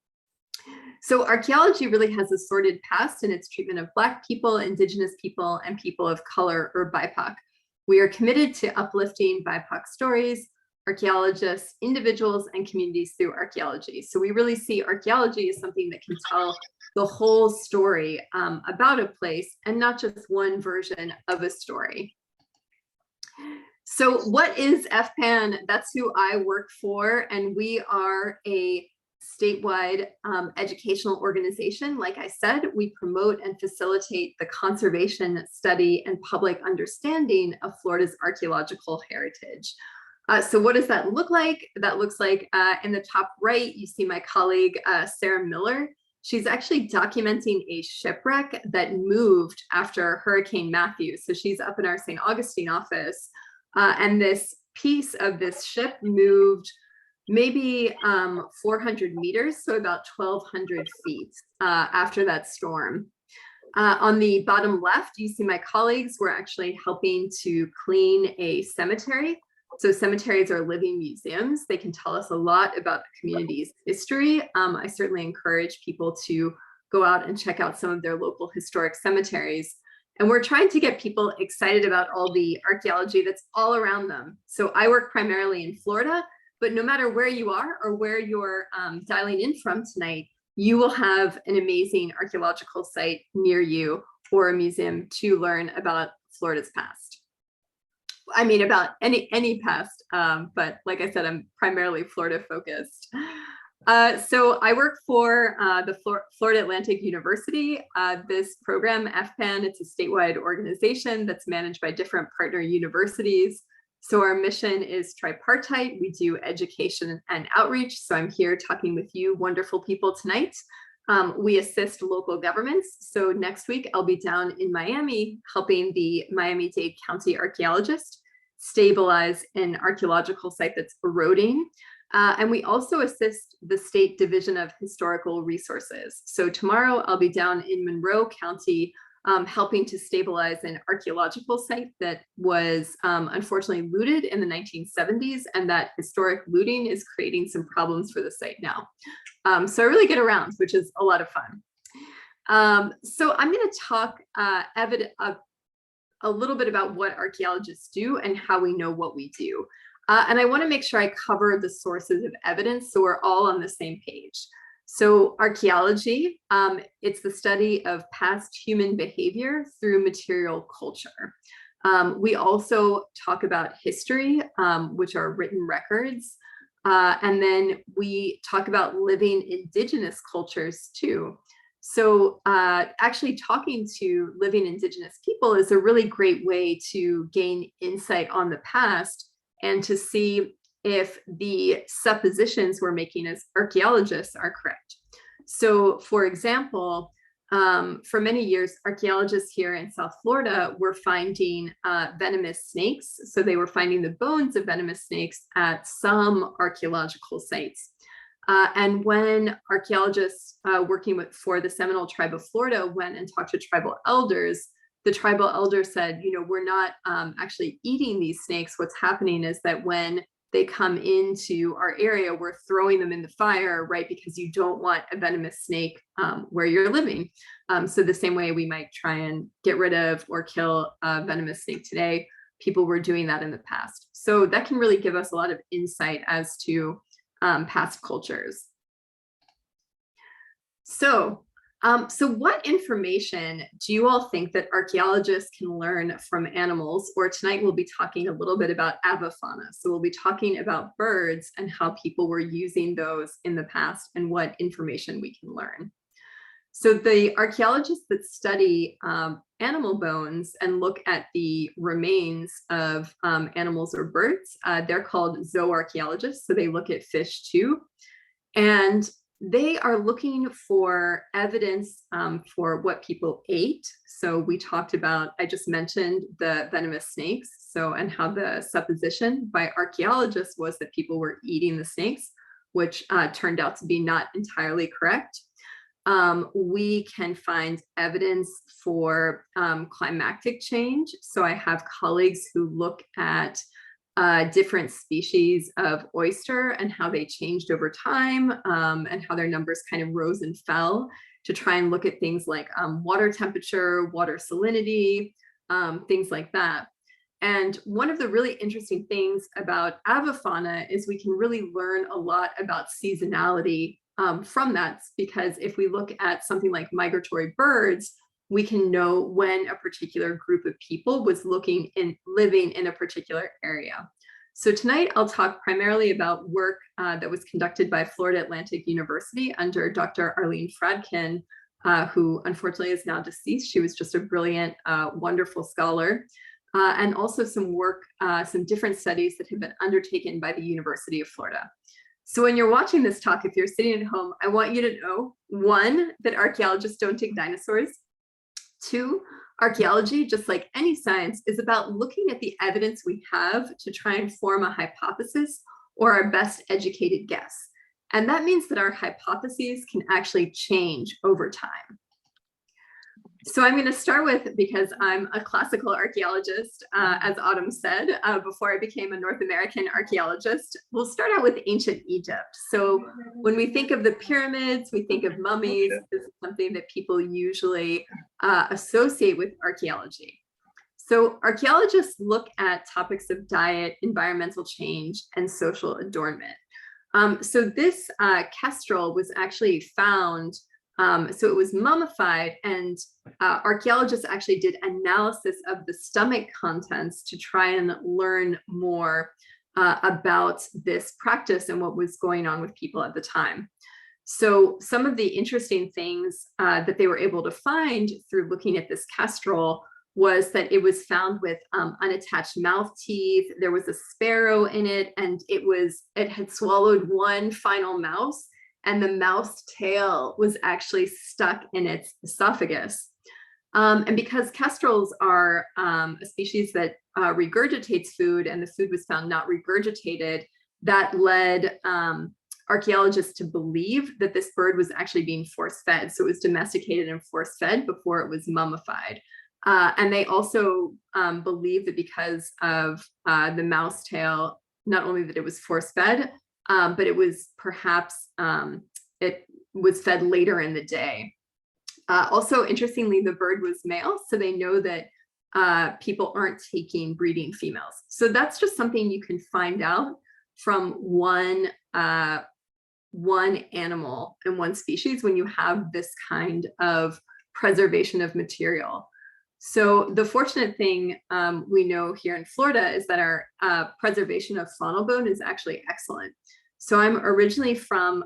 So archaeology really has a sordid past in its treatment of Black people, indigenous people, and people of color or BIPOC. We are committed to uplifting BIPOC stories, archaeologists, individuals, and communities through archaeology. So we really see archaeology as something that can tell the whole story about a place and not just one version of a story. So what is FPAN? That's who I work for, and we are a statewide educational organization. Like I said, we promote and facilitate the conservation, study, and public understanding of Florida's archaeological heritage. So what does that look like? That looks like in the top right, you see my colleague, Sarah Miller. She's actually documenting a shipwreck that moved after Hurricane Matthew. So she's up in our St. Augustine office. And this piece of this ship moved maybe 400 meters, so about 1,200 feet after that storm. On the bottom left, you see my colleagues were actually helping to clean a cemetery. So cemeteries are living museums. They can tell us a lot about the community's history. I certainly encourage people to go out and check out some of their local historic cemeteries. And we're trying to get people excited about all the archaeology that's all around them. So I work primarily in Florida, but no matter where you are or where you're dialing in from tonight, you will have an amazing archaeological site near you or a museum to learn about Florida's past. I mean, about any past, but like I said, I'm primarily Florida focused. So I work for the Florida Atlantic University. This program, FPAN, it's a statewide organization that's managed by different partner universities. So our mission is tripartite. We do education and outreach. So I'm here talking with you wonderful people tonight. We assist local governments. So next week I'll be down in Miami helping the Miami-Dade County archaeologist stabilize an archaeological site that's eroding. And we also assist the State Division of Historical Resources. So tomorrow I'll be down in Monroe County helping to stabilize an archaeological site that was unfortunately looted in the 1970s, and that historic looting is creating some problems for the site now. So I really get around, which is a lot of fun. So I'm going to talk a little bit about what archaeologists do and how we know what we do. And I want to make sure I cover the sources of evidence so we're all on the same page. So archaeology, it's the study of past human behavior through material culture. We also talk about history, which are written records. And then we talk about living indigenous cultures too. So actually talking to living indigenous people is a really great way to gain insight on the past and to see if the suppositions we're making as archaeologists are correct. So for example, for many years, archaeologists here in South Florida were finding venomous snakes. So they were finding the bones of venomous snakes at some archaeological sites. And when archaeologists working for the Seminole tribe of Florida went and talked to tribal elders, the tribal elder said, you know, we're not actually eating these snakes. What's happening is that when they come into our area, we're throwing them in the fire, right? Because you don't want a venomous snake where you're living. So the same way we might try and get rid of or kill a venomous snake today, people were doing that in the past. So that can really give us a lot of insight as to past cultures. So what information do you all think that archaeologists can learn from animals? Or tonight we'll be talking a little bit about Avifauna. So we'll be talking about birds and how people were using those in the past and what information we can learn. So the archaeologists that study animal bones and look at the remains of animals or birds, they're called zooarchaeologists. So they look at fish too. And they are looking for evidence for what people ate. So we talked about, I just mentioned the venomous snakes. So, and how the supposition by archaeologists was that people were eating the snakes, which turned out to be not entirely correct. We can find evidence for climatic change. So I have colleagues who look at different species of oyster and how they changed over time and how their numbers kind of rose and fell to try and look at things like water temperature, water salinity, things like that. And one of the really interesting things about avifauna is we can really learn a lot about seasonality from that, because if we look at something like migratory birds, we can know when a particular group of people was living in a particular area. So tonight I'll talk primarily about work that was conducted by Florida Atlantic University under Dr. Arlene Fradkin, who unfortunately is now deceased. She was just a brilliant, wonderful scholar. And also some work, some different studies that have been undertaken by the University of Florida. So when you're watching this talk, if you're sitting at home, I want you to know, 1, that archaeologists don't take dinosaurs. 2, archaeology, just like any science, is about looking at the evidence we have to try and form a hypothesis or our best educated guess. And that means that our hypotheses can actually change over time. So I'm going to start with, because I'm a classical archaeologist, as Autumn said, before I became a North American archaeologist, we'll start out with ancient Egypt. So when we think of the pyramids, we think of mummies. This is something that people usually associate with archaeology. So archaeologists look at topics of diet, environmental change, and social adornment. So this kestrel was actually found. So it was mummified, and archaeologists actually did analysis of the stomach contents to try and learn more about this practice and what was going on with people at the time. So some of the interesting things that they were able to find through looking at this kestrel was that it was found with unattached mouth teeth. There was a sparrow in it, and it had swallowed one final mouse, and the mouse tail was actually stuck in its esophagus. And because kestrels are a species that regurgitates food, and the food was found not regurgitated, that led archaeologists to believe that this bird was actually being force-fed. So it was domesticated and force-fed before it was mummified. And they also believe that because of the mouse tail, not only that it was force-fed, but it was perhaps, it was fed later in the day. Also, interestingly, the bird was male, so they know that people aren't taking breeding females. So that's just something you can find out from one animal and one species when you have this kind of preservation of material. So the fortunate thing we know here in Florida is that our preservation of faunal bone is actually excellent. So I'm originally from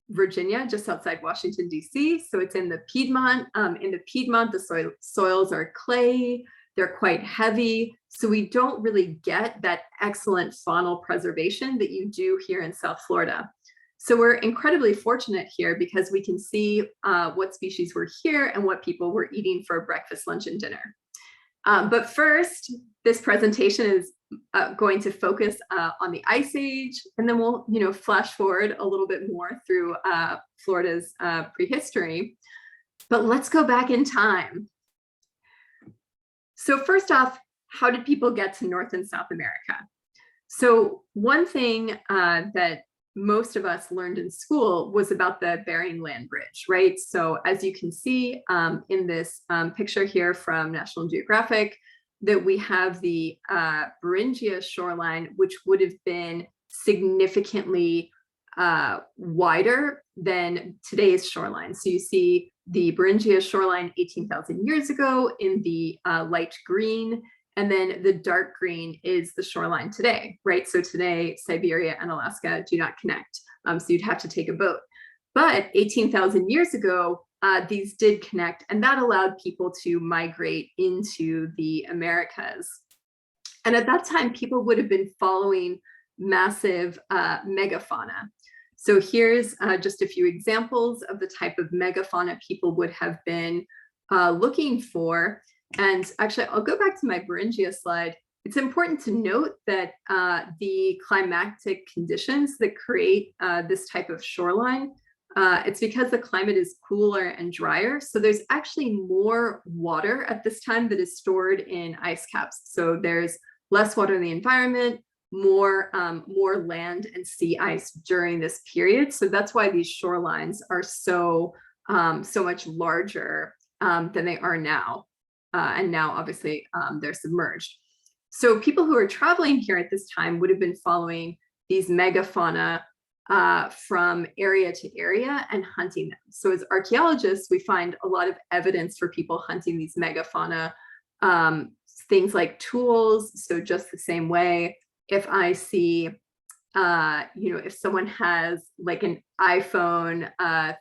Virginia, just outside Washington, D.C. So it's in the Piedmont. In the Piedmont, the soils are clay, they're quite heavy. So we don't really get that excellent faunal preservation that you do here in South Florida. So we're incredibly fortunate here because we can see what species were here and what people were eating for breakfast, lunch, and dinner. But first, this presentation is going to focus on the Ice Age, and then we'll, flash forward a little bit more through Florida's prehistory. But let's go back in time. So first off, how did people get to North and South America? So one thing that most of us learned in school was about the Bering Land Bridge, right? So as you can see in this picture here from National Geographic, that we have the Beringia Shoreline, which would have been significantly wider than today's shoreline. So you see the Beringia Shoreline 18,000 years ago in the light green, and then the dark green is the shoreline today, right? So today, Siberia and Alaska do not connect. So you'd have to take a boat. But 18,000 years ago, these did connect, and that allowed people to migrate into the Americas. And at that time, people would have been following massive megafauna. So here's just a few examples of the type of megafauna people would have been looking for. And actually, I'll go back to my Beringia slide. It's important to note that the climatic conditions that create this type of shoreline, it's because the climate is cooler and drier. So there's actually more water at this time that is stored in ice caps. So there's less water in the environment, more land and sea ice during this period. So that's why these shorelines are so much larger than they are now. And now, obviously, they're submerged. So people who are traveling here at this time would have been following these megafauna from area to area and hunting them. So as archaeologists, we find a lot of evidence for people hunting these megafauna, things like tools. So just the same way, if I see, if someone has like an iPhone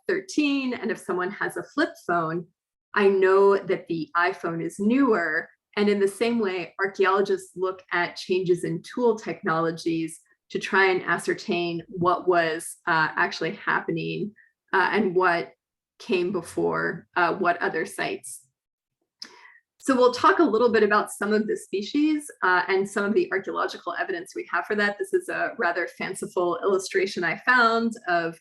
13, and if someone has a flip phone, I know that the iPhone is newer. And in the same way, archaeologists look at changes in tool technologies to try and ascertain what was actually happening and what came before what other sites. So we'll talk a little bit about some of the species and some of the archaeological evidence we have for that. This is a rather fanciful illustration I found of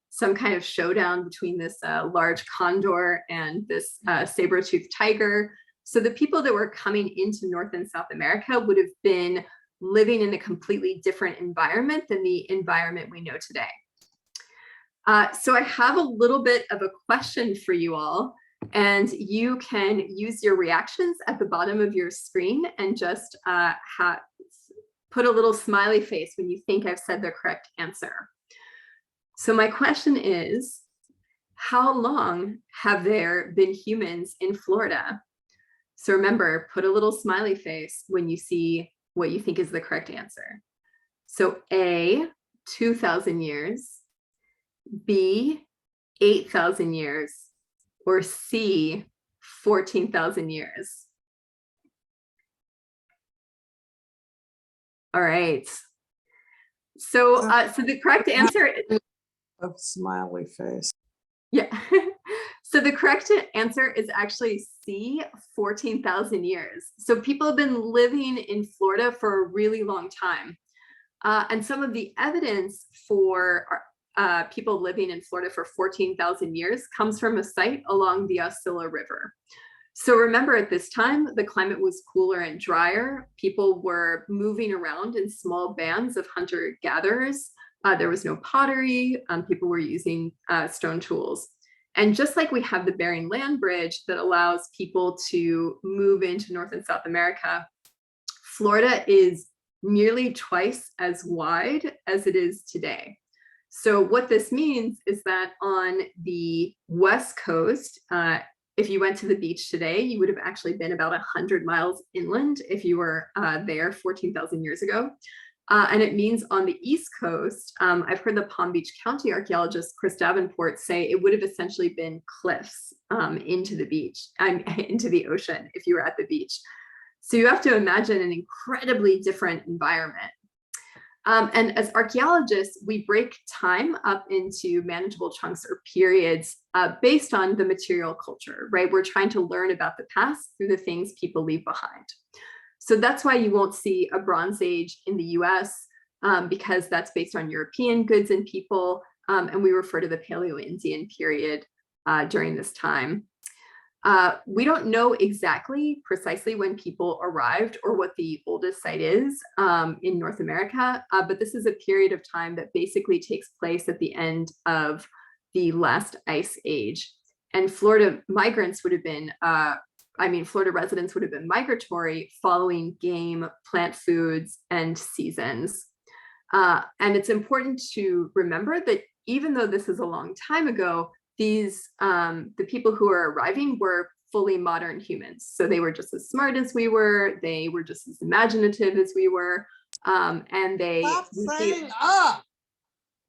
some kind of showdown between this large condor and this saber-toothed tiger. So the people that were coming into North and South America would have been living in a completely different environment than the environment we know today. So I have a little bit of a question for you all, and you can use your reactions at the bottom of your screen and just put a little smiley face when you think I've said the correct answer. So my question is, how long have there been humans in Florida? So remember, put a little smiley face when you see what you think is the correct answer. So A, 2,000 years, B, 8,000 years, or C, 14,000 years. All right. So, so the correct answer is A smiley face. yeah. So the correct answer is actually C, 14,000 years. So people have been living in Florida for a really long time. And some of the evidence for people living in Florida for 14,000 years comes from a site along the Osceola River. So remember, at this time, the climate was cooler and drier. People were moving around in small bands of hunter-gatherers. There was no pottery. People were using stone tools. And just like we have the Bering Land Bridge that allows people to move into North and South America, Florida is nearly twice as wide as it is today. So what this means is that on the West Coast, if you went to the beach today, you would have actually been about 100 miles inland if you were there 14,000 years ago. And it means on the East Coast, I've heard the Palm Beach County archaeologist Chris Davenport say it would have essentially been cliffs into the beach and into the ocean if you were at the beach. So you have to imagine an incredibly different environment. And as archaeologists, we break time up into manageable chunks or periods based on the material culture, right? We're trying to learn about the past through the things people leave behind. So that's why you won't see a Bronze Age in the US because that's based on European goods and people. And we refer to the Paleo Indian period during this time. We don't know exactly precisely when people arrived or what the oldest site is in North America, but this is a period of time that basically takes place at the end of the last ice age. And Florida migrants would have been, Florida residents would have been migratory following game, plant foods, and seasons. And it's important to remember that even though this is a long time ago, these the people who are arriving were fully modern humans. So they were just as smart as we were. They were just as imaginative as we were. And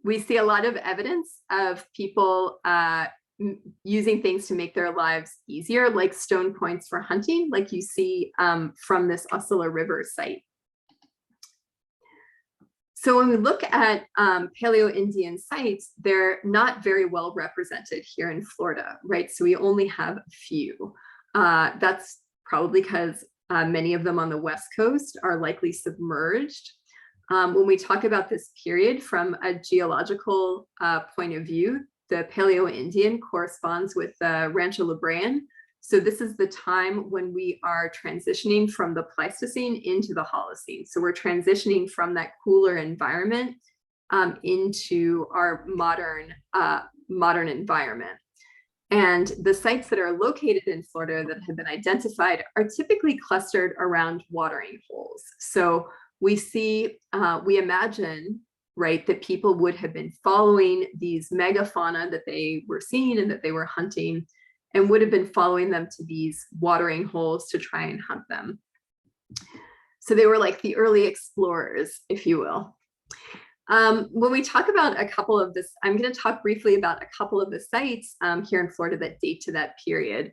we see a lot of evidence of people using things to make their lives easier, like stone points for hunting, like you see from this Osceola River site. So when we look at Paleo Indian sites, they're not very well represented here in Florida, right? So we only have a few. That's probably because many of them on the West Coast are likely submerged. When we talk about this period from a geological point of view, the Paleo Indian corresponds with Rancho La Brea. So this is the time when we are transitioning from the Pleistocene into the Holocene. So we're transitioning from that cooler environment into our modern environment. And the sites that are located in Florida that have been identified are typically clustered around watering holes. So we see, we imagine, right, that people would have been following these megafauna that they were seeing and that they were hunting, and would have been following them to these watering holes to try and hunt them. So they were like the early explorers, if you will. When we talk about a couple of this, I'm going to talk briefly about a couple of the sites here in Florida that date to that period.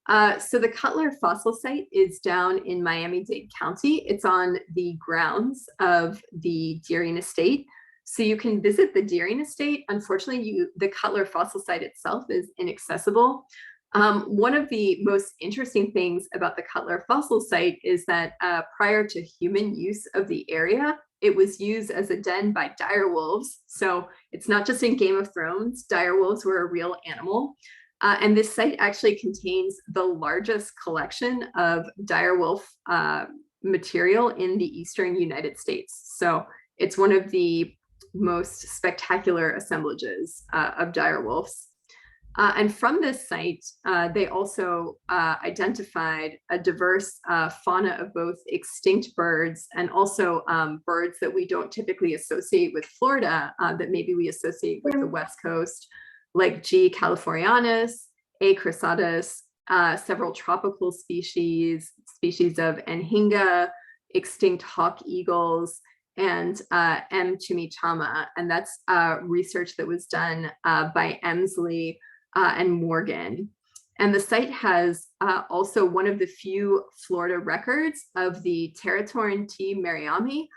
So the Cutler fossil site is down in Miami-Dade County. It's on the grounds of the Deering Estate. So you can visit the Deering Estate. Unfortunately, the Cutler fossil site itself is inaccessible. One of the most interesting things about the Cutler fossil site is that prior to human use of the area, it was used as a den by dire wolves. So it's not just in Game of Thrones, dire wolves were a real animal. And this site actually contains the largest collection of dire wolf material in the eastern United States. So it's one of the most spectacular assemblages of dire wolves. And from this site, they also identified a diverse fauna of both extinct birds and also birds that we don't typically associate with Florida, that maybe we associate with the West Coast, like G. californianus, A. crisatus, several tropical species of Anhinga, extinct hawk eagles, and M. chimichama. And that's research that was done by Emsley and Morgan. And the site has also one of the few Florida records of the Territorian T. merriami,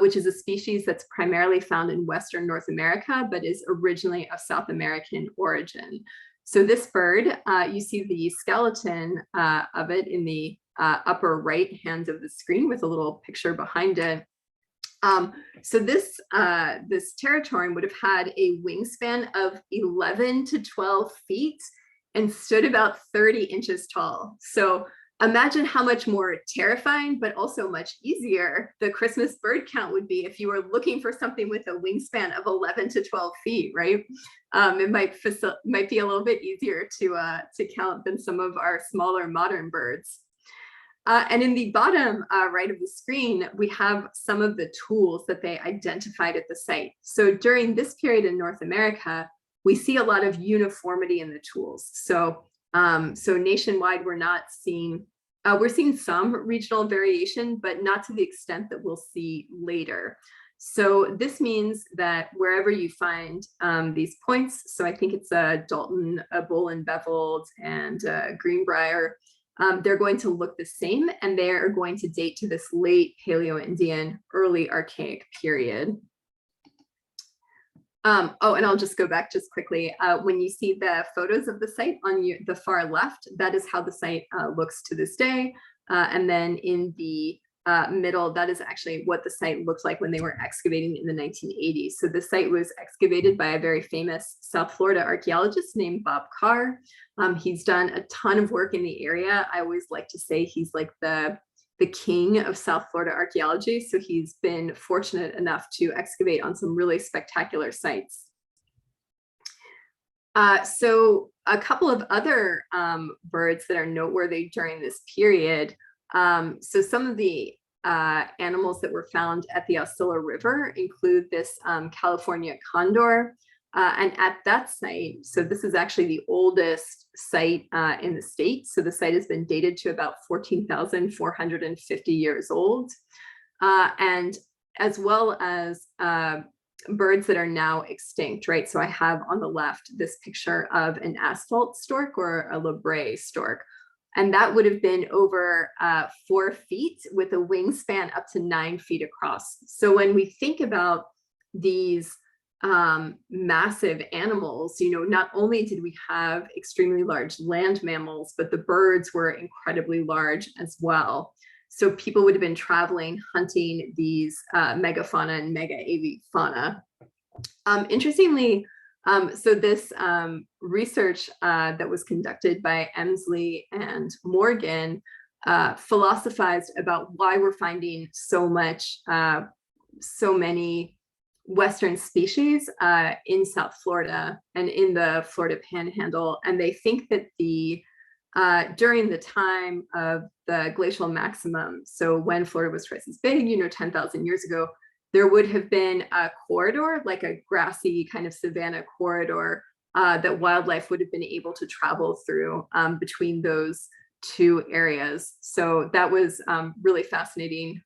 which is a species that's primarily found in Western North America, but is originally of South American origin. So this bird, you see the skeleton of it in the upper right hand of the screen with a little picture behind it. So this Territorian would have had a wingspan of 11 to 12 feet and stood about 30 inches tall. So imagine how much more terrifying, but also much easier the Christmas bird count would be if you were looking for something with a wingspan of 11 to 12 feet, right? It might be a little bit easier to count than some of our smaller modern birds. And in the bottom right of the screen, we have some of the tools that they identified at the site. So during this period in North America, we see a lot of uniformity in the tools. So nationwide, we're seeing some regional variation, but not to the extent that we'll see later. So this means that wherever you find these points, so I think it's Dalton, Bull and Beveled, and Greenbrier, they're going to look the same, and they are going to date to this late Paleo-Indian, early Archaic period. Oh, and I'll just go back just quickly. When you see the photos of the site on the far left, that is how the site looks to this day. And then in the middle, that is actually what the site looked like when they were excavating in the 1980s. So the site was excavated by a very famous South Florida archaeologist named Bob Carr. He's done a ton of work in the area. I always like to say he's like the king of South Florida archaeology. So he's been fortunate enough to excavate on some really spectacular sites. So a couple of other birds that are noteworthy during this period. So some of the animals that were found at the Osceola River include this California condor. And at that site, so this is actually the oldest site in the state. So the site has been dated to about 14,450 years old. And as well as birds that are now extinct, right? So I have on the left this picture of an asphalt stork or a labray stork. And that would have been over 4 feet with a wingspan up to 9 feet across. So when we think about these massive animals, you know, not only did we have extremely large land mammals, but the birds were incredibly large as well. So people would have been traveling, hunting these megafauna and mega avifauna. Interestingly, so this research that was conducted by Emsley and Morgan philosophized about why we're finding so many Western species in South Florida and in the Florida Panhandle. And they think that during the time of the glacial maximum, so when Florida was twice as big, 10,000 years ago, there would have been a corridor, like a grassy kind of savanna corridor that wildlife would have been able to travel through between those two areas. So that was really fascinating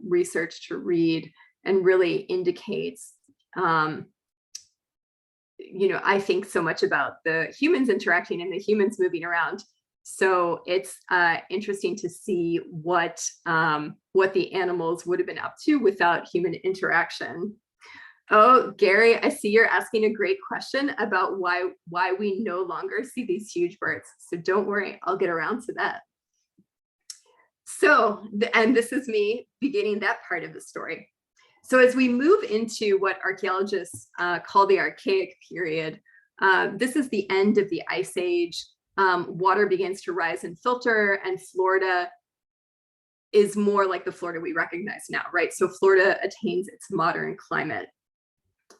research to read, and really indicates, I think so much about the humans interacting and the humans moving around. So it's interesting to see what the animals would have been up to without human interaction. Oh, Gary, I see you're asking a great question about why we no longer see these huge birds. So don't worry, I'll get around to that. So, and this is me beginning that part of the story. So as we move into what archaeologists call the Archaic Period, this is the end of the Ice Age. Water begins to rise and filter, and Florida is more like the Florida we recognize now, right? So Florida attains its modern climate.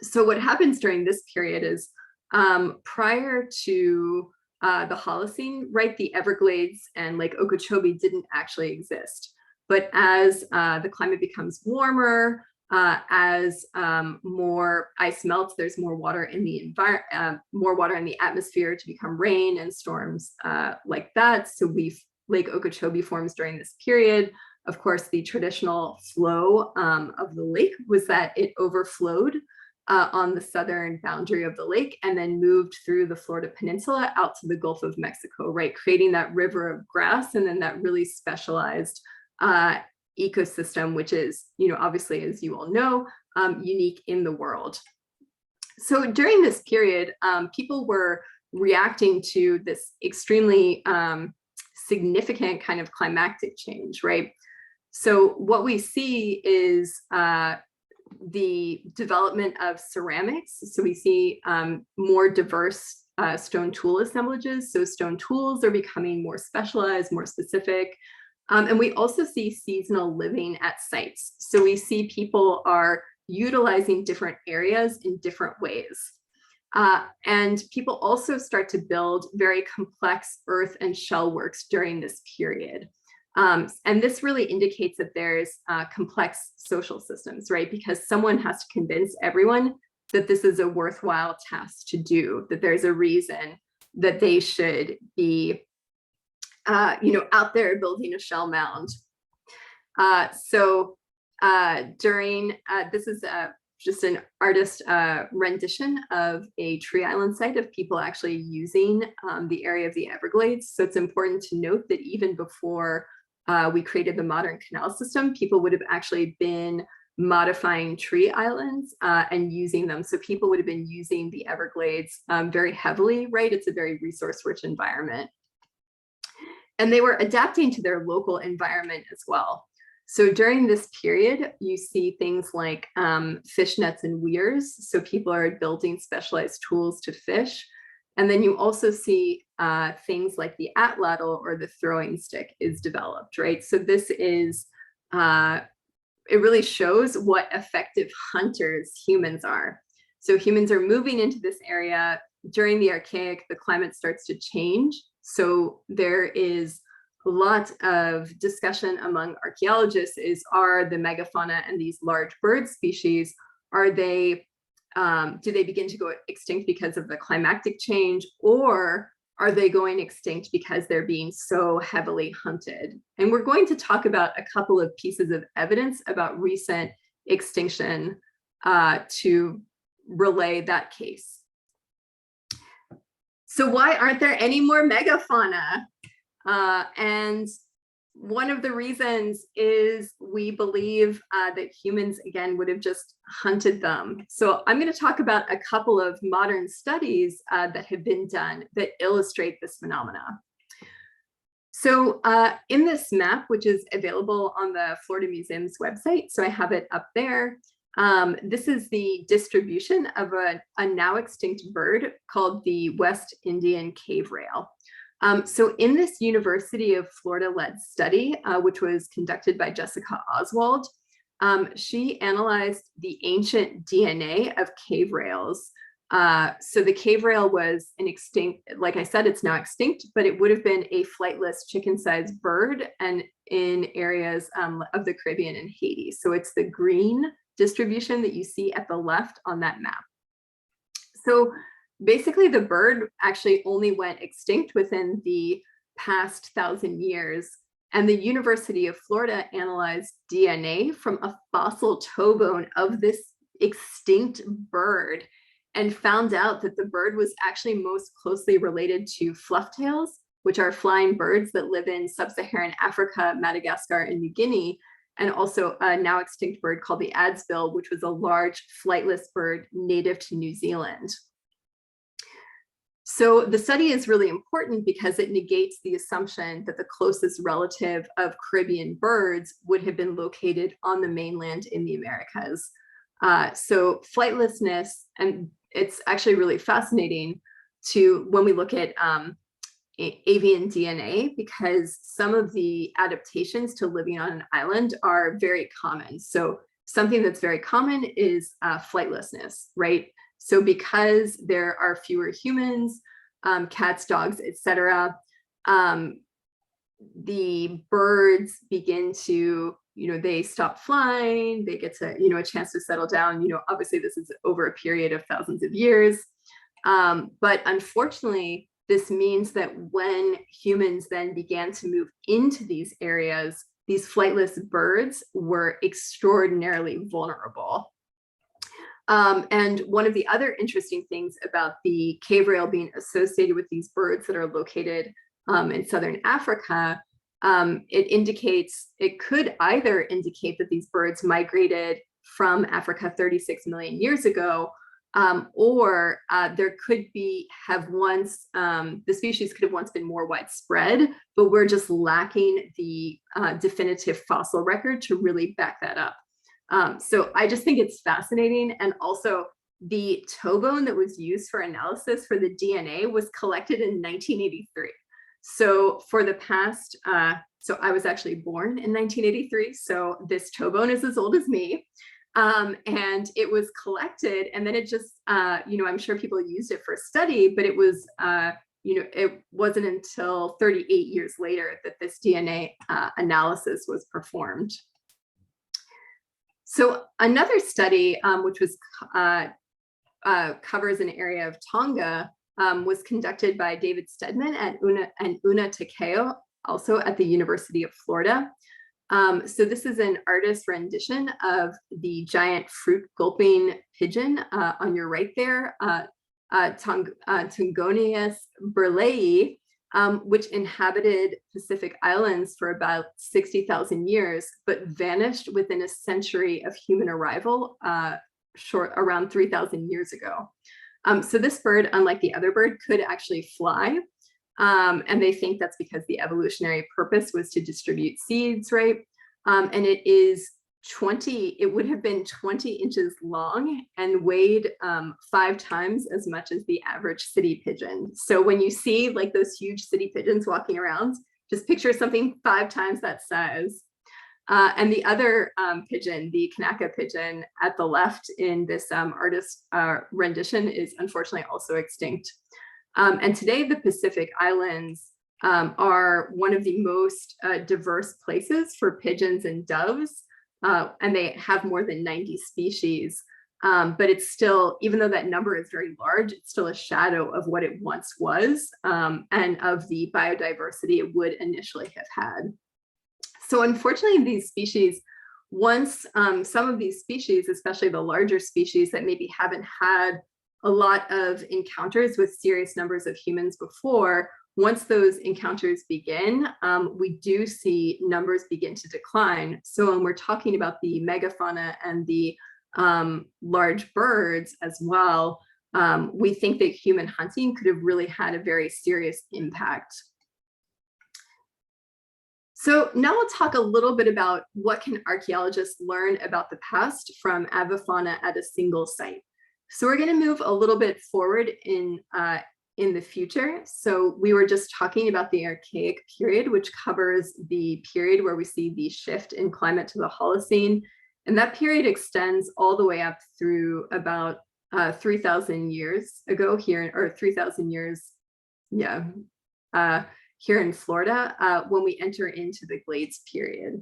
So what happens during this period is prior to the Holocene, right, the Everglades and Lake Okeechobee didn't actually exist. But as the climate becomes warmer, as more ice melts, there's more water in the atmosphere to become rain and storms like that. So Lake Okeechobee forms during this period. Of course, the traditional flow of the lake was that it overflowed on the southern boundary of the lake and then moved through the Florida Peninsula out to the Gulf of Mexico, right? Creating that river of grass and then that really specialized ecosystem, which is, obviously, as you all know, unique in the world. So during this period, people were reacting to this extremely significant kind of climactic change, right? So what we see is the development of ceramics. So we see more diverse stone tool assemblages. So stone tools are becoming more specialized, more specific. And we also see seasonal living at sites. So we see people are utilizing different areas in different ways. And people also start to build very complex earth and shell works during this period. And this really indicates that there's complex social systems, right? Because someone has to convince everyone that this is a worthwhile task to do, that there's a reason that they should be out there building a shell mound. During, this is just an artist rendition of a tree island site of people actually using the area of the Everglades. So it's important to note that even before we created the modern canal system, people would have actually been modifying tree islands and using them. So people would have been using the Everglades very heavily, right? It's a very resource-rich environment. And they were adapting to their local environment as well. So during this period, you see things like fish nets and weirs. So people are building specialized tools to fish. And then you also see things like the atlatl or the throwing stick is developed, right? So this is, it really shows what effective hunters humans are. So humans are moving into this area. During the Archaic, the climate starts to change. So there is a lot of discussion among archaeologists are the megafauna and these large bird species, do they begin to go extinct because of the climactic change, or are they going extinct because they're being so heavily hunted? And we're going to talk about a couple of pieces of evidence about recent extinction to relay that case. So why aren't there any more megafauna? And one of the reasons is we believe that humans, again, would have just hunted them. So I'm going to talk about a couple of modern studies that have been done that illustrate this phenomena. So in this map, which is available on the Florida Museum's website, so I have it up there, this is the distribution of a now extinct bird called the West Indian cave rail. So in this University of Florida-led study, which was conducted by Jessica Oswald, she analyzed the ancient DNA of cave rails. So the cave rail was an extinct, like I said, it's now extinct, but it would have been a flightless chicken-sized bird and in areas of the Caribbean and Haiti. So it's the green distribution that you see at the left on that map. So basically, the bird actually only went extinct within the past 1,000 years. And the University of Florida analyzed DNA from a fossil toe bone of this extinct bird and found out that the bird was actually most closely related to flufftails, which are flying birds that live in sub-Saharan Africa, Madagascar, and New Guinea. and also a now extinct bird called the Adsbill, which was a large flightless bird native to New Zealand. So the study is really important because it negates the assumption that the closest relative of Caribbean birds would have been located on the mainland in the Americas. So flightlessness, and it's actually really fascinating to when we look at avian DNA, because some of the adaptations to living on an island are very common. So something that's very common is flightlessness, right? So because there are fewer humans, cats, dogs, etc., the birds begin to, they stop flying, they get to, a chance to settle down. Obviously this is over a period of thousands of years. But unfortunately, this means that when humans then began to move into these areas, these flightless birds were extraordinarily vulnerable. And one of the other interesting things about the cave rail being associated with these birds that are located in Southern Africa, it could either indicate that these birds migrated from Africa 36 million years ago, or there could be the species could have once been more widespread, but we're just lacking the definitive fossil record to really back that up. So I just think it's fascinating. And also the toe bone that was used for analysis for the DNA was collected in 1983. So for the past, so I was actually born in 1983. So this toe bone is as old as me. And it was collected, and then it just, I'm sure people used it for study, but it was, it wasn't until 38 years later that this DNA analysis was performed. So another study, which was covers an area of Tonga, was conducted by David Stedman and Una Takeo, also at the University of Florida. So this is an artist's rendition of the giant fruit gulping pigeon on your right there, Tungonius burleyi, which inhabited Pacific Islands for about 60,000 years, but vanished within a century of human arrival, around 3,000 years ago. So this bird, unlike the other bird, could actually fly. And they think that's because the evolutionary purpose was to distribute seeds, right? And it would have been 20 inches long and weighed 5 times as much as the average city pigeon. So when you see like those huge city pigeons walking around, just picture something 5 times that size. And the other pigeon, the Kanaka pigeon at the left in this artist rendition, is unfortunately also extinct. And today the Pacific Islands are one of the most diverse places for pigeons and doves, and they have more than 90 species. But it's still, even though that number is very large, it's still a shadow of what it once was, and of the biodiversity it would initially have had. So unfortunately, these species, once some of these species, especially the larger species that maybe haven't had a lot of encounters with serious numbers of humans before, once those encounters begin, we do see numbers begin to decline. So when we're talking about the megafauna and the large birds as well, we think that human hunting could have really had a very serious impact. So now we'll talk a little bit about what can archaeologists learn about the past from Avifauna at a single site. So we're going to move a little bit forward in the future. So we were just talking about the Archaic Period, which covers the period where we see the shift in climate to the Holocene. And that period extends all the way up through about 3,000 years ago here, or 3,000 years, yeah, here in Florida, when we enter into the Glades period.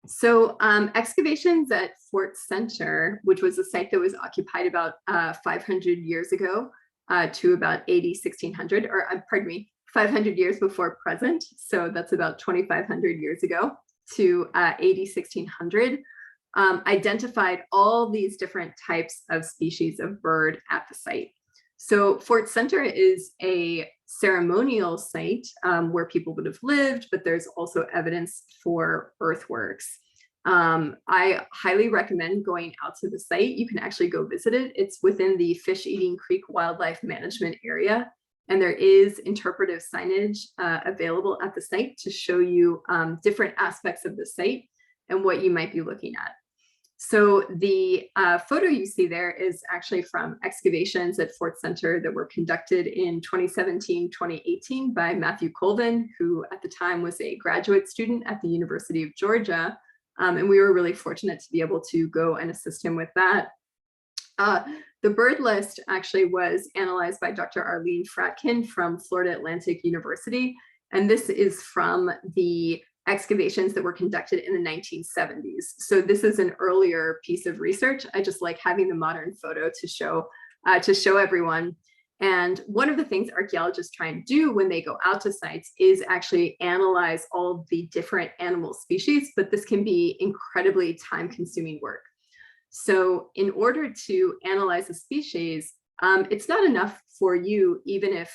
So excavations at Fort Center, which was a site that was occupied about 500 years ago to about 1600, or pardon me, 500 years before present. So that's about 2,500 years ago to 1600, identified all these different types of species of bird at the site. So Fort Center is a ceremonial site where people would have lived, but there's also evidence for earthworks. I highly recommend going out to the site. You can actually go visit it. It's within the Fish Eating Creek Wildlife Management Area, and there is interpretive signage available at the site to show you different aspects of the site and what you might be looking at. So the photo you see there is actually from excavations at Fort Center that were conducted in 2017-2018 by Matthew Colvin, who at the time was a graduate student at the University of Georgia. And we were really fortunate to be able to go and assist him with that. The bird list actually was analyzed by Dr. Arlene Fratkin from Florida Atlantic University. And this is from the excavations that were conducted in the 1970s. So this is an earlier piece of research. I just like having the modern photo to show everyone. And one of the things archaeologists try and do when they go out to sites is actually analyze all of the different animal species, but this can be incredibly time-consuming work. So in order to analyze a species, it's not enough for you, even if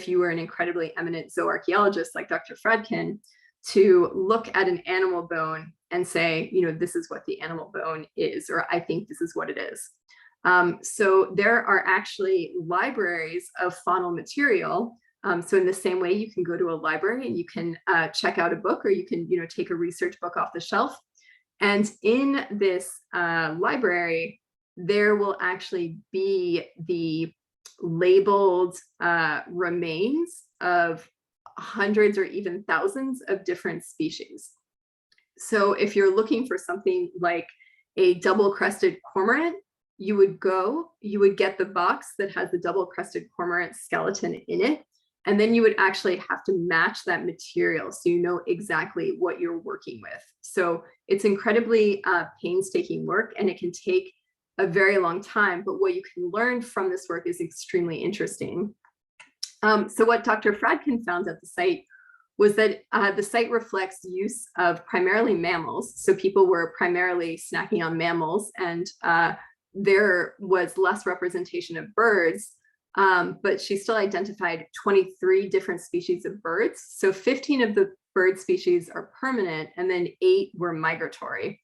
you were an incredibly eminent zooarchaeologist like Dr. Fradkin, to look at an animal bone and say, you know, this is what the animal bone is, or I think this is what it is. So there are actually libraries of faunal material. So in the same way, you can go to a library and you can check out a book, or you can, you know, take a research book off the shelf. And in this library, there will actually be the labeled remains of hundreds or even thousands of different species. So if you're looking for something like a double-crested cormorant, you would get the box that has the double-crested cormorant skeleton in it, and then you would actually have to match that material so you know exactly what you're working with. So it's incredibly painstaking work, and it can take a very long time, but what you can learn from this work is extremely interesting. So what Dr. Fradkin found at the site was that the site reflects use of primarily mammals. So people were primarily snacking on mammals, and there was less representation of birds, but she still identified 23 different species of birds. So 15 of the bird species are permanent, and then 8 were migratory.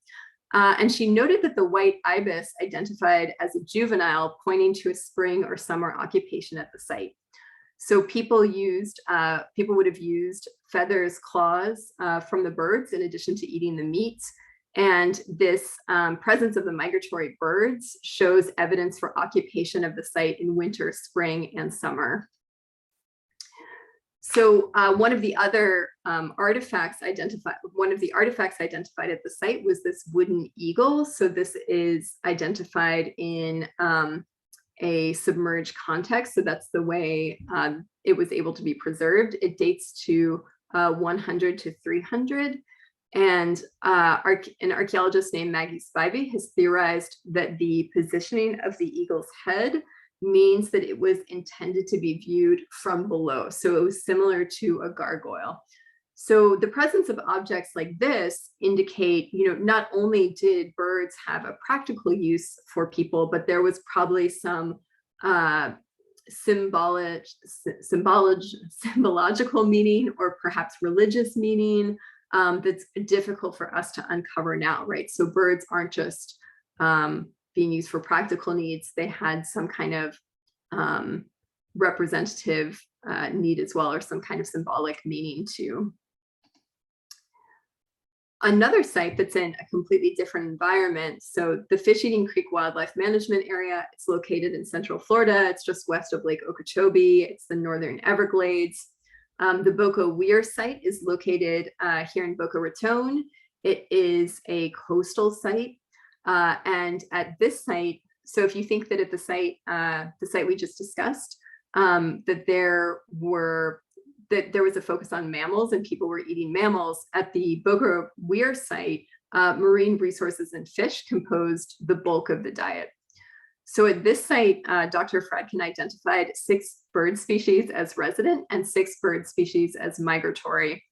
And she noted that the white ibis identified as a juvenile, pointing to a spring or summer occupation at the site. So people would have used feathers, claws from the birds in addition to eating the meat. And this presence of the migratory birds shows evidence for occupation of the site in winter, spring, and summer. So one of the other artifacts identified at the site was this wooden eagle. So this is identified in a submerged context. So that's the way it was able to be preserved. It dates to 100 to 300. And an archaeologist named Maggie Spivey has theorized that the positioning of the eagle's head means that it was intended to be viewed from below. So it was similar to a gargoyle. So the presence of objects like this indicate, you know, not only did birds have a practical use for people, but there was probably some symbological meaning, or perhaps religious meaning that's difficult for us to uncover now, right? So birds aren't just being used for practical needs. They had some kind of representative need as well, or some kind of symbolic meaning too. Another site that's in a completely different environment. So the Fish Eating Creek Wildlife Management Area, it's located in Central Florida. It's just west of Lake Okeechobee. It's the Northern Everglades. The Boko Weir site is located here in Boca Raton. It is a coastal site. And at this site, so if you think that at the site we just discussed, that there was a focus on mammals and people were eating mammals, at the Boko Weir site, marine resources and fish composed the bulk of the diet. So at this site, Dr. Fradkin identified 6 bird species as resident and 6 bird species as migratory.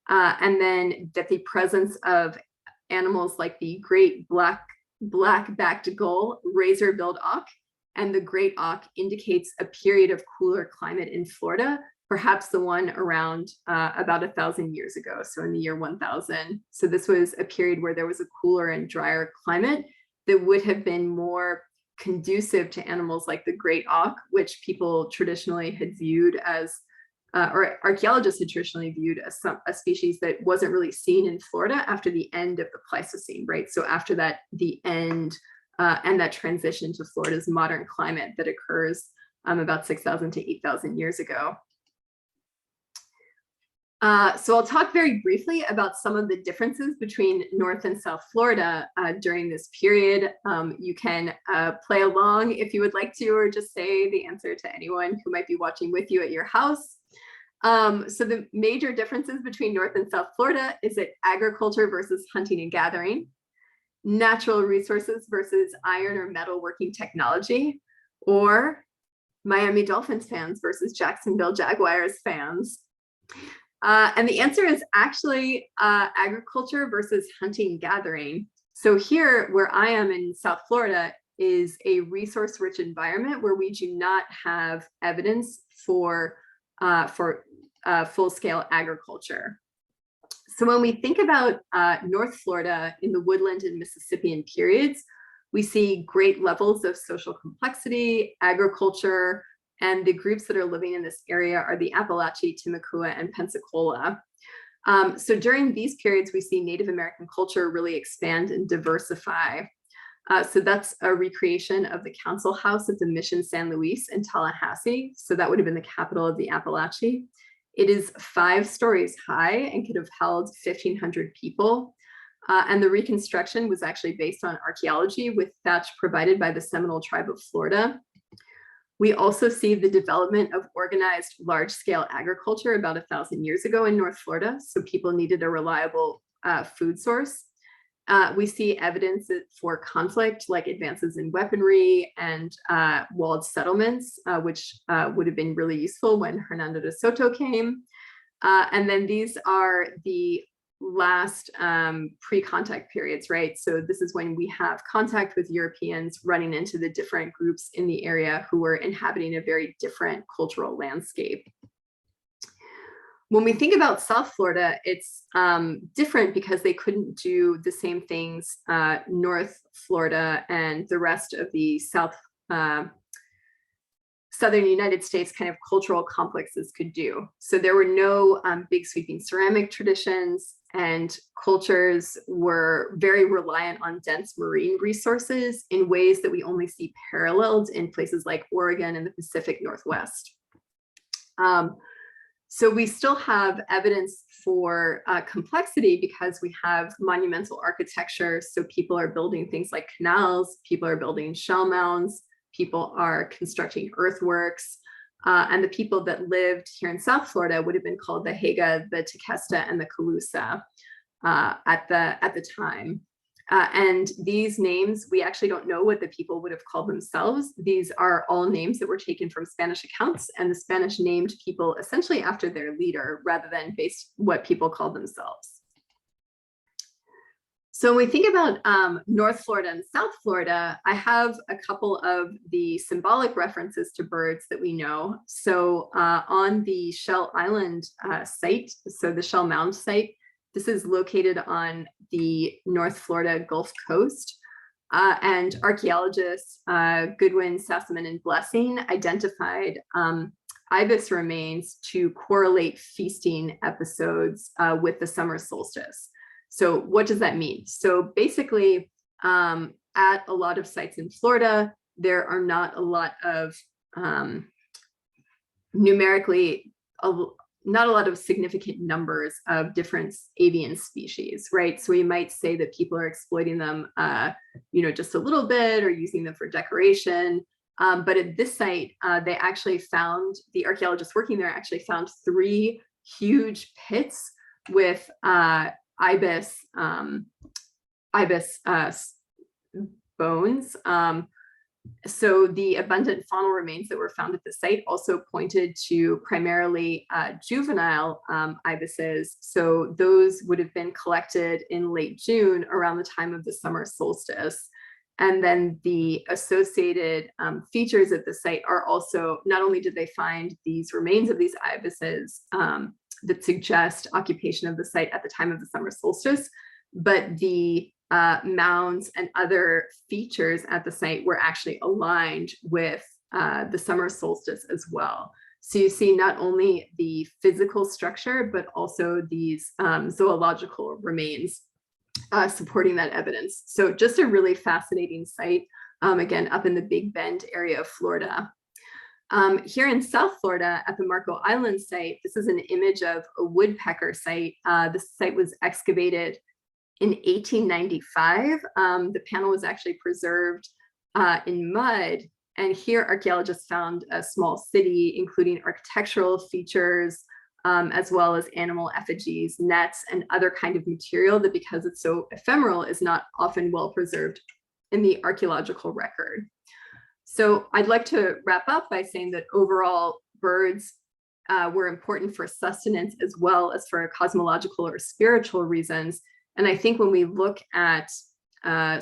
And then that the presence of animals like the great black-backed gull, razor-billed auk, and the great auk indicates a period of cooler climate in Florida, perhaps the one around about 1,000 years ago, so in the year 1000. So this was a period where there was a cooler and drier climate that would have been more conducive to animals like the great auk, which people traditionally had viewed as, or archaeologists had traditionally viewed as a species that wasn't really seen in Florida after the end of the Pleistocene, right? So after that, the end and that transition to Florida's modern climate that occurs about 6,000 to 8,000 years ago. So I'll talk very briefly about some of the differences between North and South Florida during this period. You can play along if you would like to, or just say the answer to anyone who might be watching with you at your house. So the major differences between North and South Florida is that agriculture versus hunting and gathering, natural resources versus iron or metal working technology, or Miami Dolphins fans versus Jacksonville Jaguars fans. And the answer is actually agriculture versus hunting gathering. So here where I am in South Florida is a resource-rich environment where we do not have evidence for full-scale agriculture. So when we think about North Florida in the woodland and Mississippian periods, we see great levels of social complexity, agriculture, and the groups that are living in this area are the Appalachee, Timucua, and Pensacola. So during these periods, we see Native American culture really expand and diversify. So that's a recreation of the council house of the Mission San Luis in Tallahassee. So that would have been the capital of the Appalachee. It is 5 stories high and could have held 1,500 people. And the reconstruction was actually based on archaeology with thatch provided by the Seminole tribe of Florida. We also see the development of organized large-scale agriculture about 1,000 years ago in North Florida, so people needed a reliable food source. We see evidence for conflict, like advances in weaponry and walled settlements, which would have been really useful when Hernando de Soto came. And then these are the last pre-contact periods, right? So this is when we have contact with Europeans running into the different groups in the area who were inhabiting a very different cultural landscape. When we think about South Florida, it's different because they couldn't do the same things North Florida and the rest of the Southern United States kind of cultural complexes could do. So there were no big sweeping ceramic traditions, and cultures were very reliant on dense marine resources in ways that we only see paralleled in places like Oregon and the Pacific Northwest. So we still have evidence for complexity because we have monumental architecture. So people are building things like canals, people are building shell mounds, people are constructing earthworks, and the people that lived here in South Florida would have been called the Haga, the Tequesta, and the Calusa at the time. And these names, we actually don't know what the people would have called themselves. These are all names that were taken from Spanish accounts, and the Spanish named people essentially after their leader rather than based what people called themselves. So when we think about North Florida and South Florida, I have a couple of the symbolic references to birds that we know. So on the Shell Island site, so the Shell Mound site, this is located on the North Florida Gulf Coast. And archaeologists Goodwin, Sassaman, and Blessing identified ibis remains to correlate feasting episodes with the summer solstice. So what does that mean? So basically, at a lot of sites in Florida, there are not a lot of numerically, not a lot of significant numbers of different avian species, right? So we might say that people are exploiting them, just a little bit or using them for decoration. But at this site, they actually found, the archaeologists working there actually found 3 huge pits with ibis bones. So the abundant faunal remains that were found at the site also pointed to primarily juvenile ibises. So those would have been collected in late June around the time of the summer solstice. And then the associated features of the site are also, not only did they find these remains of these ibises that suggest occupation of the site at the time of the summer solstice, but the mounds and other features at the site were actually aligned with the summer solstice as well. So you see not only the physical structure, but also these zoological remains supporting that evidence. So just a really fascinating site, again, up in the Big Bend area of Florida. Here in South Florida at the Marco Island site, this is an image of a woodpecker site. This site was excavated in 1895. The panel was actually preserved in mud. And here archaeologists found a small city, including architectural features, as well as animal effigies, nets, and other kind of material that, because it's so ephemeral, is not often well preserved in the archaeological record. So I'd like to wrap up by saying that overall birds were important for sustenance as well as for cosmological or spiritual reasons. And I think when we look at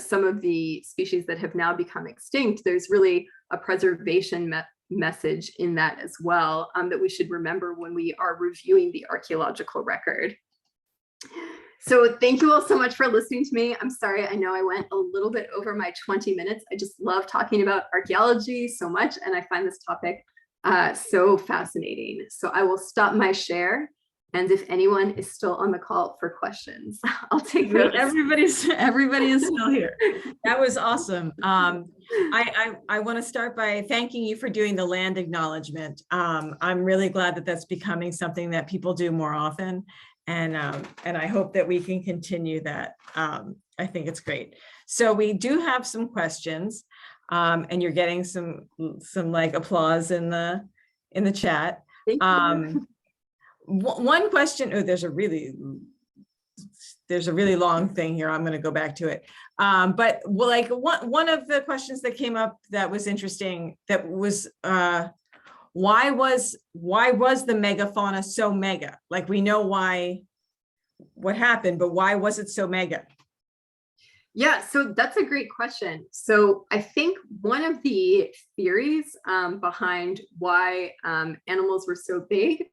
some of the species that have now become extinct, there's really a preservation message in that as well, that we should remember when we are reviewing the archaeological record. So thank you all so much for listening to me. I'm sorry, I know I went a little bit over my 20 minutes. I just love talking about archaeology so much, and I find this topic so fascinating. So I will stop my share. And if anyone is still on the call for questions, I'll take those. Everybody is still here. That was awesome. I want to start by thanking you for doing the land acknowledgement. I'm really glad that that's becoming something that people do more often. And I hope that we can continue that. I think it's great. So we do have some questions, and you're getting some like applause in the chat. Thank you. One question, oh, there's a really long thing here. I'm going to go back to it. But well, like one of the questions that came up that was interesting, that was why was the megafauna so mega? Like, we know what happened, but why was it so mega? Yeah, so that's a great question. So I think one of the theories behind why animals were so big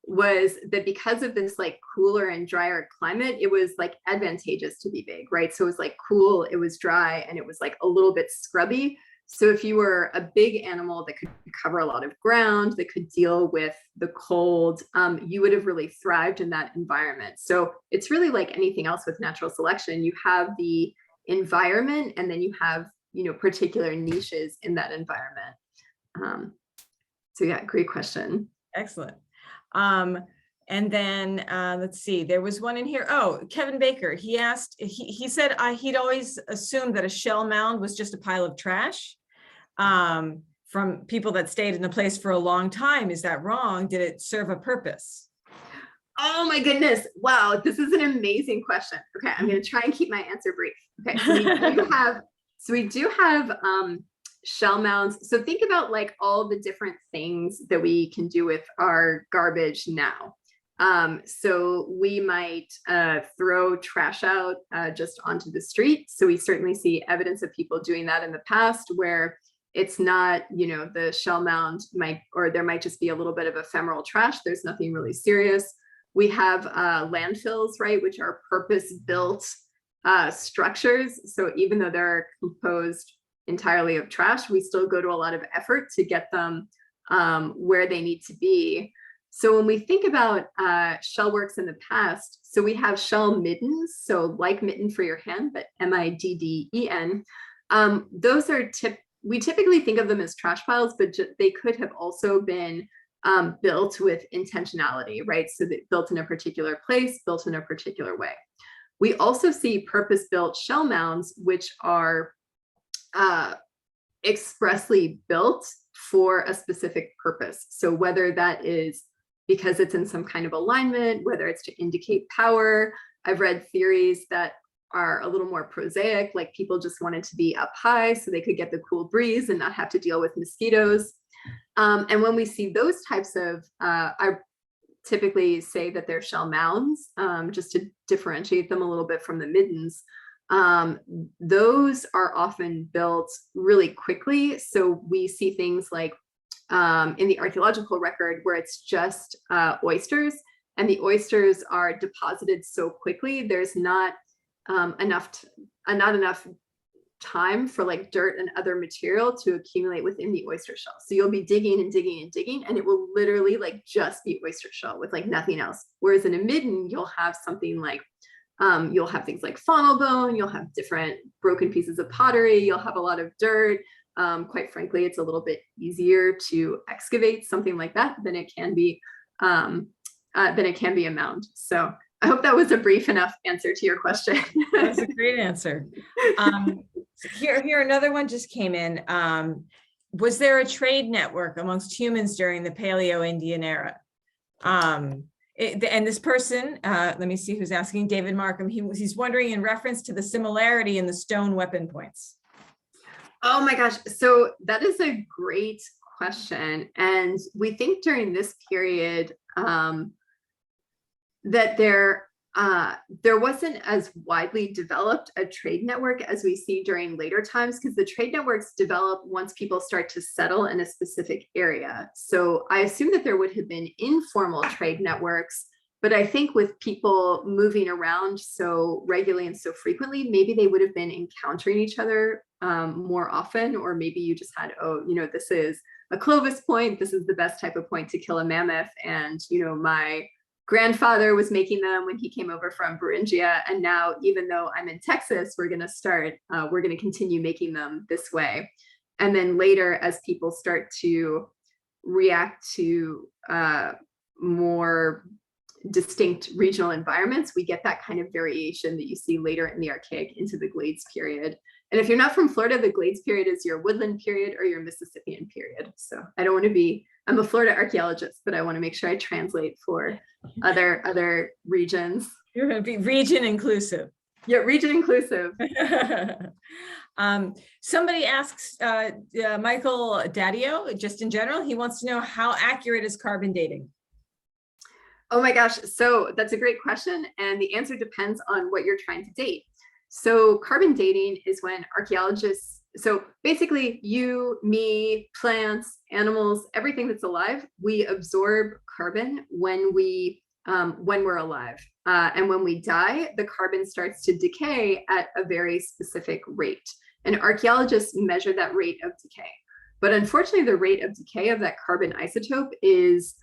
was that because of this like cooler and drier climate, it was like advantageous to be big, right? So it was like cool, it was dry, and it was like a little bit scrubby. So if you were a big animal that could cover a lot of ground, that could deal with the cold, you would have really thrived in that environment. So it's really like anything else with natural selection. You have the environment, and then you have, you know, particular niches in that environment. So yeah, great question. Excellent. And then let's see, there was one in here. Oh, Kevin Baker, he asked, he said he'd always assumed that a shell mound was just a pile of trash from people that stayed in the place for a long time. Is that wrong? Did it serve a purpose? Oh my goodness. Wow. This is an amazing question. Okay. I'm going to try and keep my answer brief. Okay. So we do have shell mounds. So think about like all the different things that we can do with our garbage now. So we might throw trash out just onto the street. So we certainly see evidence of people doing that in the past, where it's not, you know, the shell mound might, or there might just be a little bit of ephemeral trash. There's nothing really serious. We have landfills, right, which are purpose-built structures. So even though they're composed entirely of trash, we still go to a lot of effort to get them where they need to be. So when we think about shell works in the past, so we have shell middens, so like mitten for your hand, but M-I-D-D-E-N. Those are we typically think of them as trash piles, but they could have also been built with intentionality, right? So that built in a particular place, built in a particular way. We also see purpose-built shell mounds, which are expressly built for a specific purpose. So whether that is because it's in some kind of alignment, whether it's to indicate power. I've read theories that are a little more prosaic, like people just wanted to be up high so they could get the cool breeze and not have to deal with mosquitoes. And when we see those types of, I typically say that they're shell mounds, just to differentiate them a little bit from the middens. those are often built really quickly. So we see things like in the archaeological record where it's just oysters, and the oysters are deposited so quickly, there's not enough time for like dirt and other material to accumulate within the oyster shell. So you'll be digging and digging and digging, and it will literally like just be oyster shell with like nothing else. Whereas in a midden, you'll have something like, you'll have things like faunal bone, you'll have different broken pieces of pottery, you'll have a lot of dirt. Quite frankly, it's a little bit easier to excavate something like that than it can be a mound. So I hope that was a brief enough answer to your question. That's a great answer. Here, another one just came in. Was there a trade network amongst humans during the Paleo Indian Era? And this person, let me see who's asking, David Markham, he's wondering in reference to the similarity in the stone weapon points. Oh my gosh, so that is a great question. And we think during this period that there wasn't as widely developed a trade network as we see during later times, because the trade networks develop once people start to settle in a specific area. So I assume that there would have been informal trade networks, but I think with people moving around so regularly and so frequently, maybe they would have been encountering each other more often, or maybe you just had, oh, you know, this is a Clovis point, this is the best type of point to kill a mammoth, and you know, my grandfather was making them when he came over from Beringia, and now even though I'm in Texas, we're going to continue making them this way. And then later, as people start to react to more distinct regional environments, we get that kind of variation that you see later in the Archaic into the Glades period. And if you're not from Florida, the Glades period is your woodland period or your Mississippian period. So I don't want to be, I'm a Florida archaeologist, but I want to make sure I translate for other regions. You're going to be region inclusive. Yeah, region inclusive. Somebody asks Michael Daddio, just in general, he wants to know how accurate is carbon dating? Oh my gosh, so that's a great question. And the answer depends on what you're trying to date. So carbon dating is when archaeologists, so basically you, me, plants, animals, everything that's alive, we absorb carbon when we're alive. And when we die, the carbon starts to decay at a very specific rate. And archaeologists measure that rate of decay. But unfortunately, the rate of decay of that carbon isotope is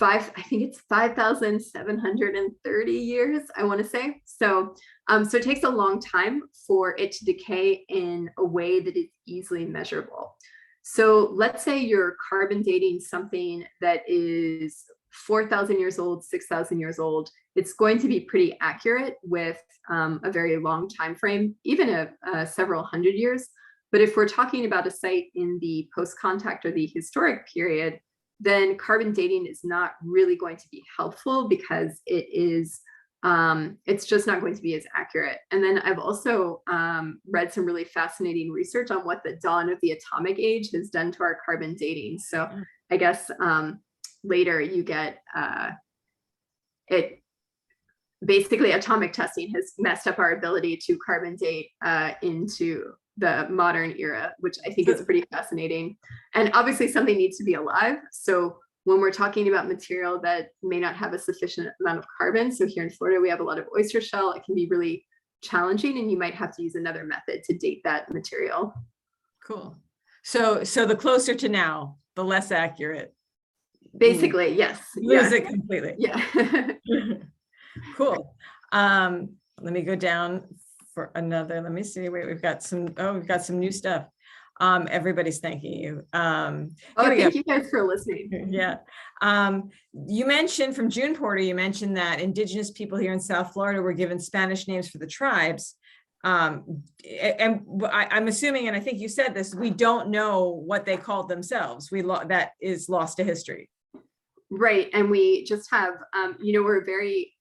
I think it's 5,730 years, I want to say. So it takes a long time for it to decay in a way that is easily measurable. So let's say you're carbon dating something that is 4,000 years old, 6,000 years old. It's going to be pretty accurate with a very long time frame, even several hundred years. But if we're talking about a site in the post-contact or the historic period, then carbon dating is not really going to be helpful because it's just not going to be as accurate. And then I've also read some really fascinating research on what the dawn of the atomic age has done to our carbon dating. So I guess later you get basically atomic testing has messed up our ability to carbon date into the modern era, which I think is pretty fascinating. And obviously something needs to be alive. So when we're talking about material that may not have a sufficient amount of carbon, so here in Florida, we have a lot of oyster shell, it can be really challenging and you might have to use another method to date that material. Cool. So the closer to now, the less accurate. Basically, yes. Lose it completely. Yeah. Cool. Let me go down for another, let me see, wait, we've got some new stuff. Everybody's thanking you. Thank you guys for listening. Yeah. You mentioned from June Porter, you mentioned that indigenous people here in South Florida were given Spanish names for the tribes. And I'm assuming, and I think you said this, we don't know what they called themselves. That is lost to history. Right. And we just have, we're very,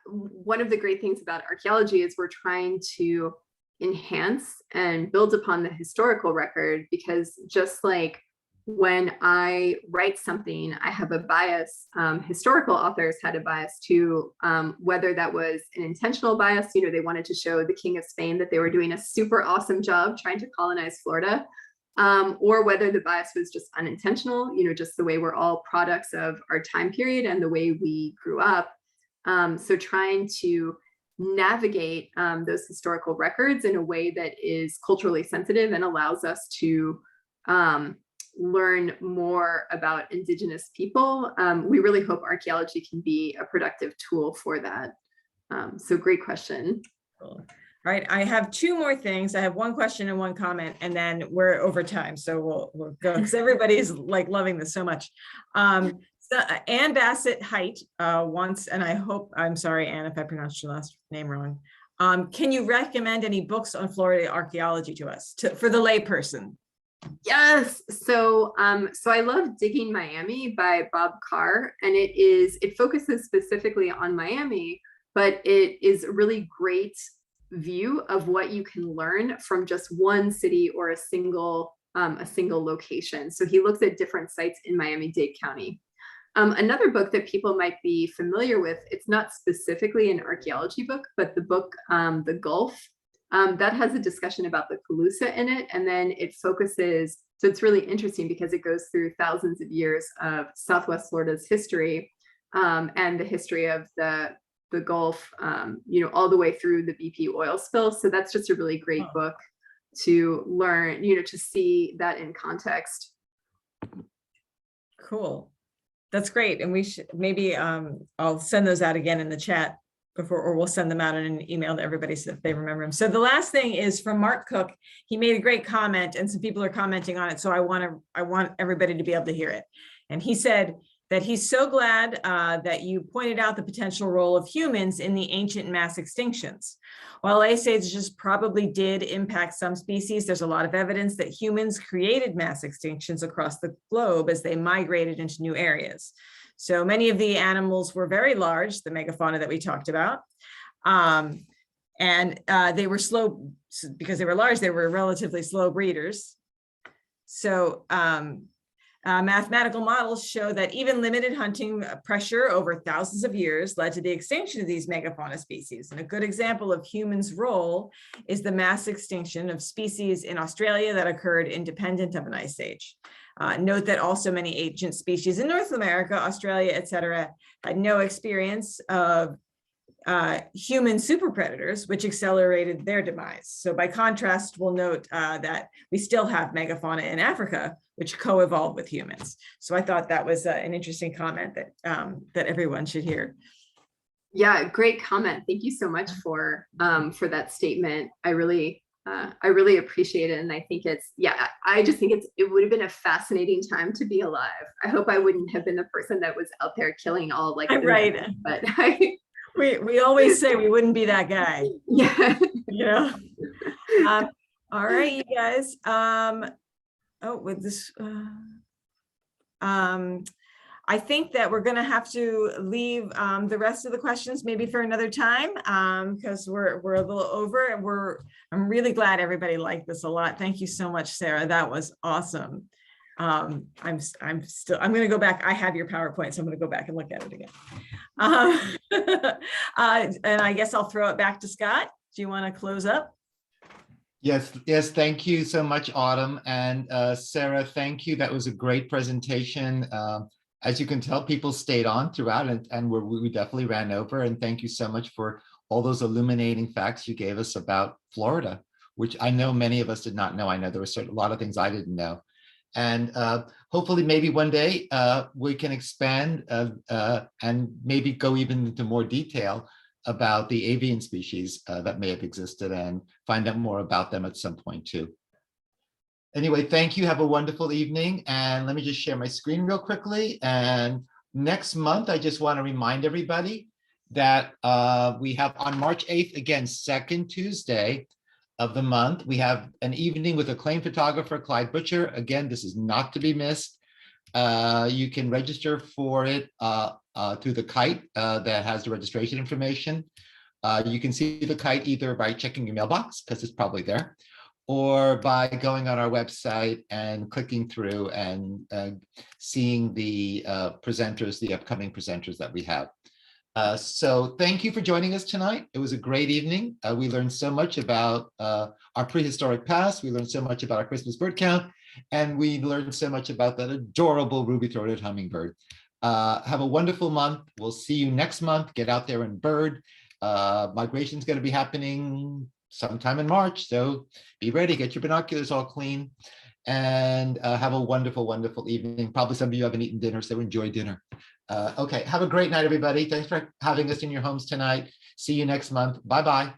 one of the great things about archaeology is we're trying to enhance and build upon the historical record, because just like when I write something, I have a bias. Historical authors had a bias too, whether that was an intentional bias, you know, they wanted to show the King of Spain that they were doing a super awesome job trying to colonize Florida, or whether the bias was just unintentional, you know, just the way we're all products of our time period and the way we grew up. So trying to navigate those historical records in a way that is culturally sensitive and allows us to learn more about Indigenous people. We really hope archaeology can be a productive tool for that. So great question. Cool. All right, I have two more things. I have one question and one comment, and then we're over time. So we'll go because everybody's like loving this so much. So Ann Bassett Height wants, and I hope, I'm sorry, Ann, if I pronounced your last name wrong. Can you recommend any books on Florida archaeology to us, for the layperson? Yes. So I love Digging Miami by Bob Carr, and it focuses specifically on Miami, but it is a really great view of what you can learn from just one city or a single location. So he looks at different sites in Miami-Dade County. Another book that people might be familiar with, it's not specifically an archaeology book, but the book, The Gulf, that has a discussion about the Calusa in it. And then it focuses, so it's really interesting because it goes through thousands of years of Southwest Florida's history, and the history of the Gulf, you know, all the way through the BP oil spill. So that's just a really great book to learn, you know, to see that in context. Cool. That's great. And we should maybe I'll send those out again in the chat before, or we'll send them out in an email to everybody so that they remember them. So the last thing is from Mark Cook. He made a great comment and some people are commenting on it. So I want everybody to be able to hear it. And he said that he's so glad that you pointed out the potential role of humans in the ancient mass extinctions. While ice ages probably did impact some species, there's a lot of evidence that humans created mass extinctions across the globe as they migrated into new areas. So many of the animals were very large, the megafauna that we talked about. And they were slow, because they were large, they were relatively slow breeders. So mathematical models show that even limited hunting pressure over thousands of years led to the extinction of these megafauna species. And a good example of humans' role is the mass extinction of species in Australia that occurred independent of an ice age. Note that also many ancient species in North America, Australia, et cetera, had no experience of human super predators, which accelerated their demise. So by contrast, we'll note that we still have megafauna in Africa, which co-evolved with humans. So I thought that was an interesting comment that that everyone should hear. Yeah, great comment. Thank you so much for that statement. I really appreciate it. And I think it's, yeah, I just think it would have been a fascinating time to be alive. I hope I wouldn't have been the person that was out there killing all like, right. But we always say we wouldn't be that guy. Yeah. You know? All right, you guys. With this, I think that we're going to have to leave the rest of the questions maybe for another time because we're a little over. And I'm really glad everybody liked this a lot. Thank you so much, Sarah. That was awesome. I'm going to go back. I have your PowerPoint, so I'm going to go back and look at it again. And I guess I'll throw it back to Scott. Do you want to close up? Yes, thank you so much, Autumn. And Sarah, thank you. That was a great presentation. As you can tell, people stayed on throughout and we definitely ran over. And thank you so much for all those illuminating facts you gave us about Florida, which I know many of us did not know. I know there were a lot of things I didn't know. And hopefully maybe one day we can expand and maybe go even into more detail about the avian species that may have existed and find out more about them at some point too. Anyway, thank you. Have a wonderful evening. And let me just share my screen real quickly. And next month, I just want to remind everybody that we have on March 8th, again, second Tuesday of the month, we have an evening with acclaimed photographer, Clyde Butcher. Again, this is not to be missed. You can register for it through the kite that has the registration information. You can see the kite either by checking your mailbox, because it's probably there, or by going on our website and clicking through and seeing the presenters, the upcoming presenters that we have. So thank you for joining us tonight. It was a great evening. We learned so much about our prehistoric past. We learned so much about our Christmas bird count, and we learned so much about that adorable ruby-throated hummingbird. Have a wonderful month. We'll see you next month. Get out there and bird. Migration is going to be happening sometime in March, so be ready. Get your binoculars all clean, and have a wonderful, wonderful evening. Probably some of you haven't eaten dinner, so enjoy dinner. Okay, have a great night, everybody. Thanks for having us in your homes tonight. See you next month. Bye-bye.